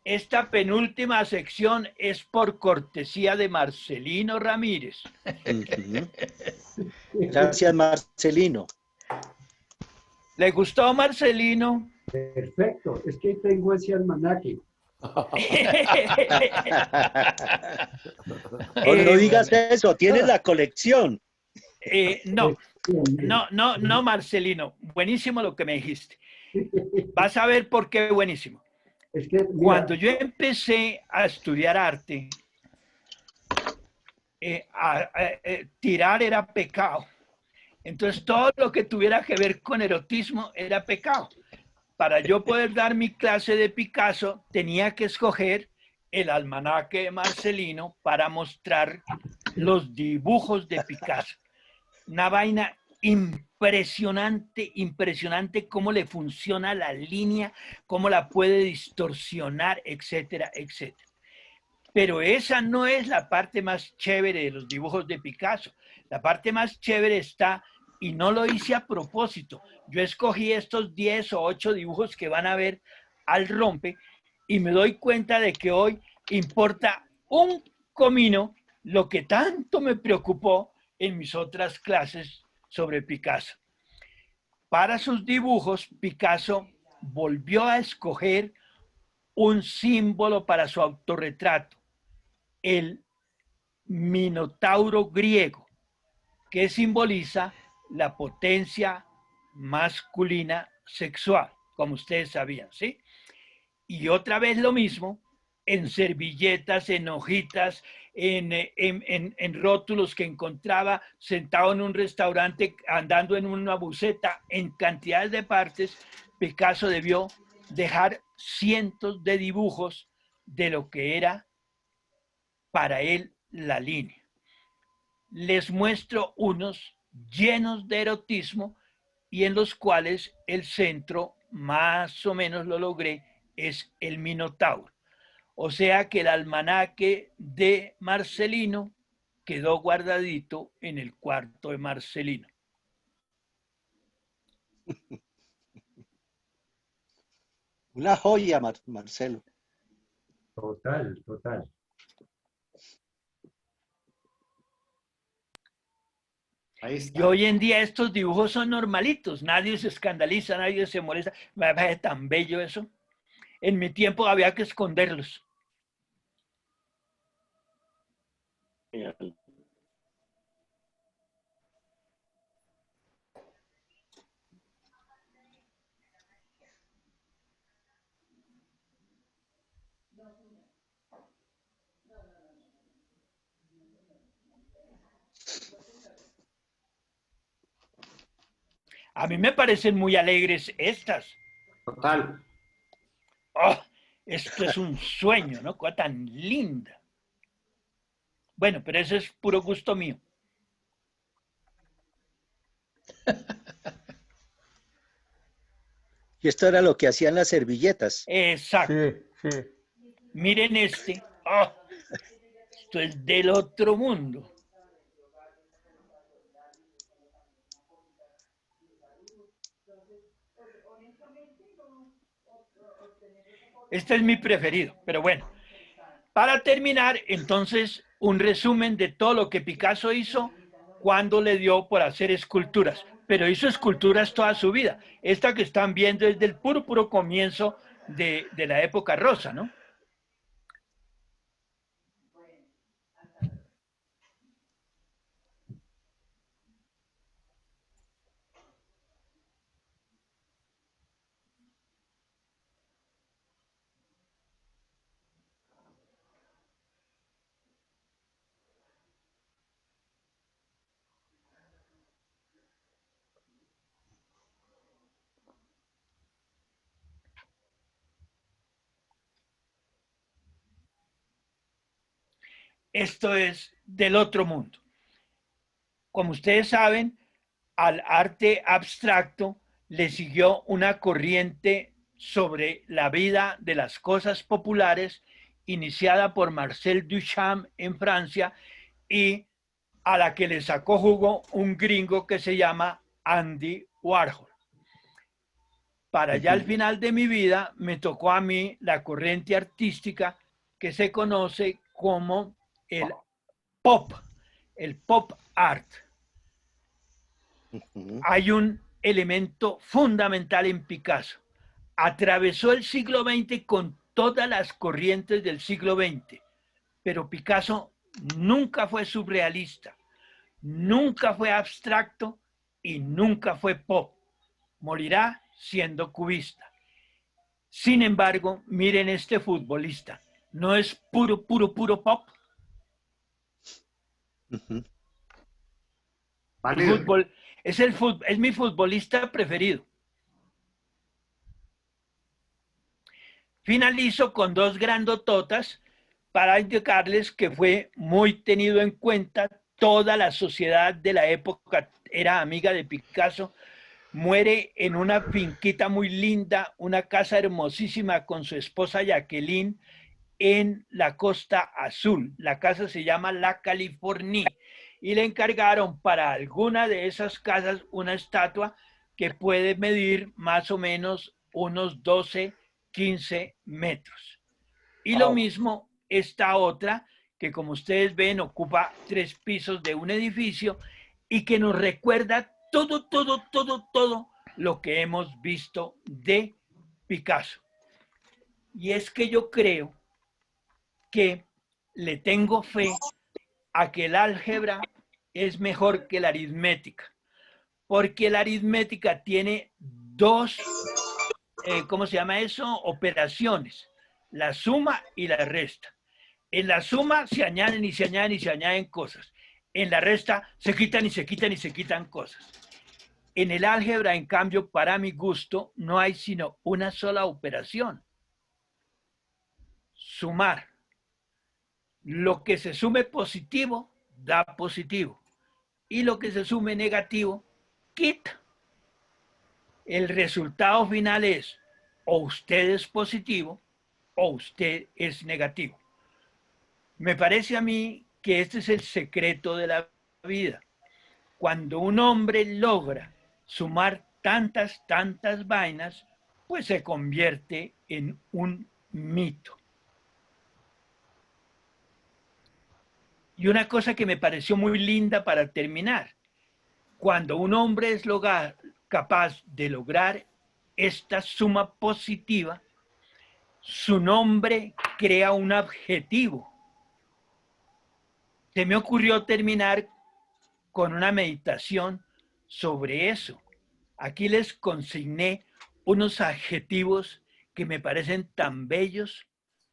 Speaker 2: Esta penúltima sección es por cortesía de Marcelino Ramírez.
Speaker 5: Gracias, Marcelino.
Speaker 2: ¿Le gustó, Marcelino?
Speaker 6: Perfecto, es que tengo ese almanaque.
Speaker 5: No digas eso, tienes la colección.
Speaker 2: No, Marcelino. Buenísimo lo que me dijiste. Vas a ver por qué buenísimo.
Speaker 6: Es que, mira,
Speaker 2: cuando yo empecé a estudiar arte, tirar era pecado. Entonces todo lo que tuviera que ver con erotismo era pecado. Para yo poder dar mi clase de Picasso, tenía que escoger el almanaque de Marcelino para mostrar los dibujos de Picasso. Una vaina impresionante, impresionante cómo le funciona la línea, cómo la puede distorsionar, etcétera, etcétera. Pero esa no es la parte más chévere de los dibujos de Picasso. La parte más chévere está, y no lo hice a propósito, yo escogí estos 10 o 8 dibujos que van a ver al rompe y me doy cuenta de que hoy importa un comino lo que tanto me preocupó en mis otras clases sobre Picasso. Para sus dibujos, Picasso volvió a escoger un símbolo para su autorretrato, el Minotauro griego, que simboliza la potencia masculina sexual, como ustedes sabían, ¿sí? Y otra vez lo mismo, en servilletas, en hojitas, en rótulos que encontraba sentado en un restaurante, andando en una buceta, en cantidades de partes, Picasso debió dejar cientos de dibujos de lo que era para él la línea. Les muestro unos llenos de erotismo y en los cuales el centro, más o menos lo logré, es el Minotauro. O sea que el almanaque de Marcelino quedó guardadito en el cuarto de Marcelino.
Speaker 5: Una joya, Marcelo.
Speaker 6: total, total.
Speaker 3: Ahí está.
Speaker 2: Y hoy en día estos dibujos son normalitos, nadie se escandaliza, nadie se molesta. Me parece tan bello eso. En mi tiempo había que esconderlos. A mí me parecen muy alegres estas.
Speaker 3: Total.
Speaker 2: Oh, esto es un sueño, ¿no? Cosa tan linda. Bueno, pero eso es puro gusto mío.
Speaker 5: Y esto era lo que hacían las servilletas.
Speaker 2: Exacto.
Speaker 7: Sí, sí.
Speaker 2: Miren este. Oh, esto es del otro mundo. Este es mi preferido, pero bueno. Para terminar, entonces, un resumen de todo lo que Picasso hizo cuando le dio por hacer esculturas. Pero hizo esculturas toda su vida. Esta que están viendo es del puro comienzo de la época rosa, ¿no? esto es del otro mundo. Como ustedes saben, al arte abstracto le siguió una corriente sobre la vida de las cosas populares iniciada por Marcel Duchamp en Francia y a la que le sacó jugo un gringo que se llama Andy Warhol. Para allá al final de mi vida me tocó a mí la corriente artística que se conoce como el pop art. Hay un elemento fundamental en Picasso. Atravesó el siglo XX con todas las corrientes del siglo XX, pero Picasso nunca fue surrealista, nunca fue abstracto y nunca fue pop. Morirá siendo cubista. Sin embargo, miren este futbolista. ¿No es puro pop? Fútbol, es mi futbolista preferido. Finalizo con dos grandototas para indicarles que fue muy tenido en cuenta. Toda la sociedad de la época era amiga de Picasso. Muere en una finquita muy linda, una casa hermosísima con su esposa Jacqueline en la Costa Azul. La casa se llama La Californie y le encargaron para alguna de esas casas una estatua que puede medir más o menos unos 12, 15 metros. Y lo mismo esta otra, que como ustedes ven ocupa 3 pisos de un edificio y que nos recuerda todo lo que hemos visto de Picasso. Y es que yo creo que le tengo fe a que el álgebra es mejor que la aritmética, porque la aritmética tiene dos, ¿cómo se llama eso? Operaciones, la suma y la resta. En la suma se añaden y se añaden y se añaden cosas. En la resta se quitan y se quitan y se quitan cosas. En el álgebra, en cambio, para mi gusto, no hay sino una sola operación. Sumar. Lo que se sume positivo, da positivo. Y lo que se sume negativo, quita. El resultado final es o usted es positivo o usted es negativo. Me parece a mí que este es el secreto de la vida. Cuando un hombre logra sumar tantas vainas, pues se convierte en un mito. Y una cosa que me pareció muy linda para terminar, cuando un hombre es capaz de lograr esta suma positiva, su nombre crea un adjetivo. Se me ocurrió terminar con una meditación sobre eso. Aquí les consigné unos adjetivos que me parecen tan bellos.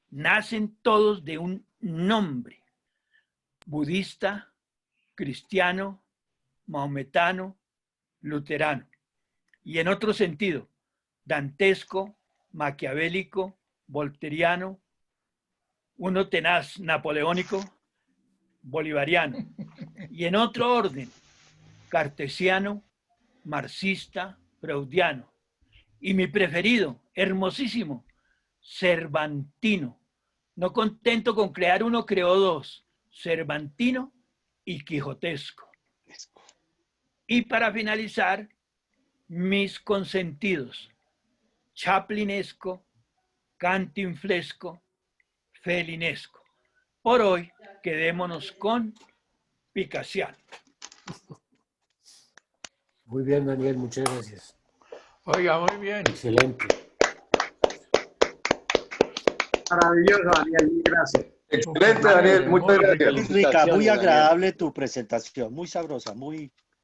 Speaker 2: Nacen todos de un nombre. Budista, cristiano, maometano, luterano. Y en otro sentido, dantesco, maquiavélico, volteriano, uno tenaz, napoleónico, bolivariano. Y en otro orden, cartesiano, marxista, freudiano. Y mi preferido, hermosísimo, cervantino. No contento con crear uno, creó dos, cervantino y quijotesco. Y para finalizar, mis consentidos, chaplinesco, cantinflesco, felinesco. Por hoy, quedémonos con Picassiano.
Speaker 4: Muy bien, Daniel, muchas gracias.
Speaker 7: Oiga, muy bien.
Speaker 4: Excelente.
Speaker 3: Maravilloso, Daniel, gracias.
Speaker 9: Excelente, Daniel, muchas gracias.
Speaker 5: Muy rica, muy agradable tu presentación, muy sabrosa, muy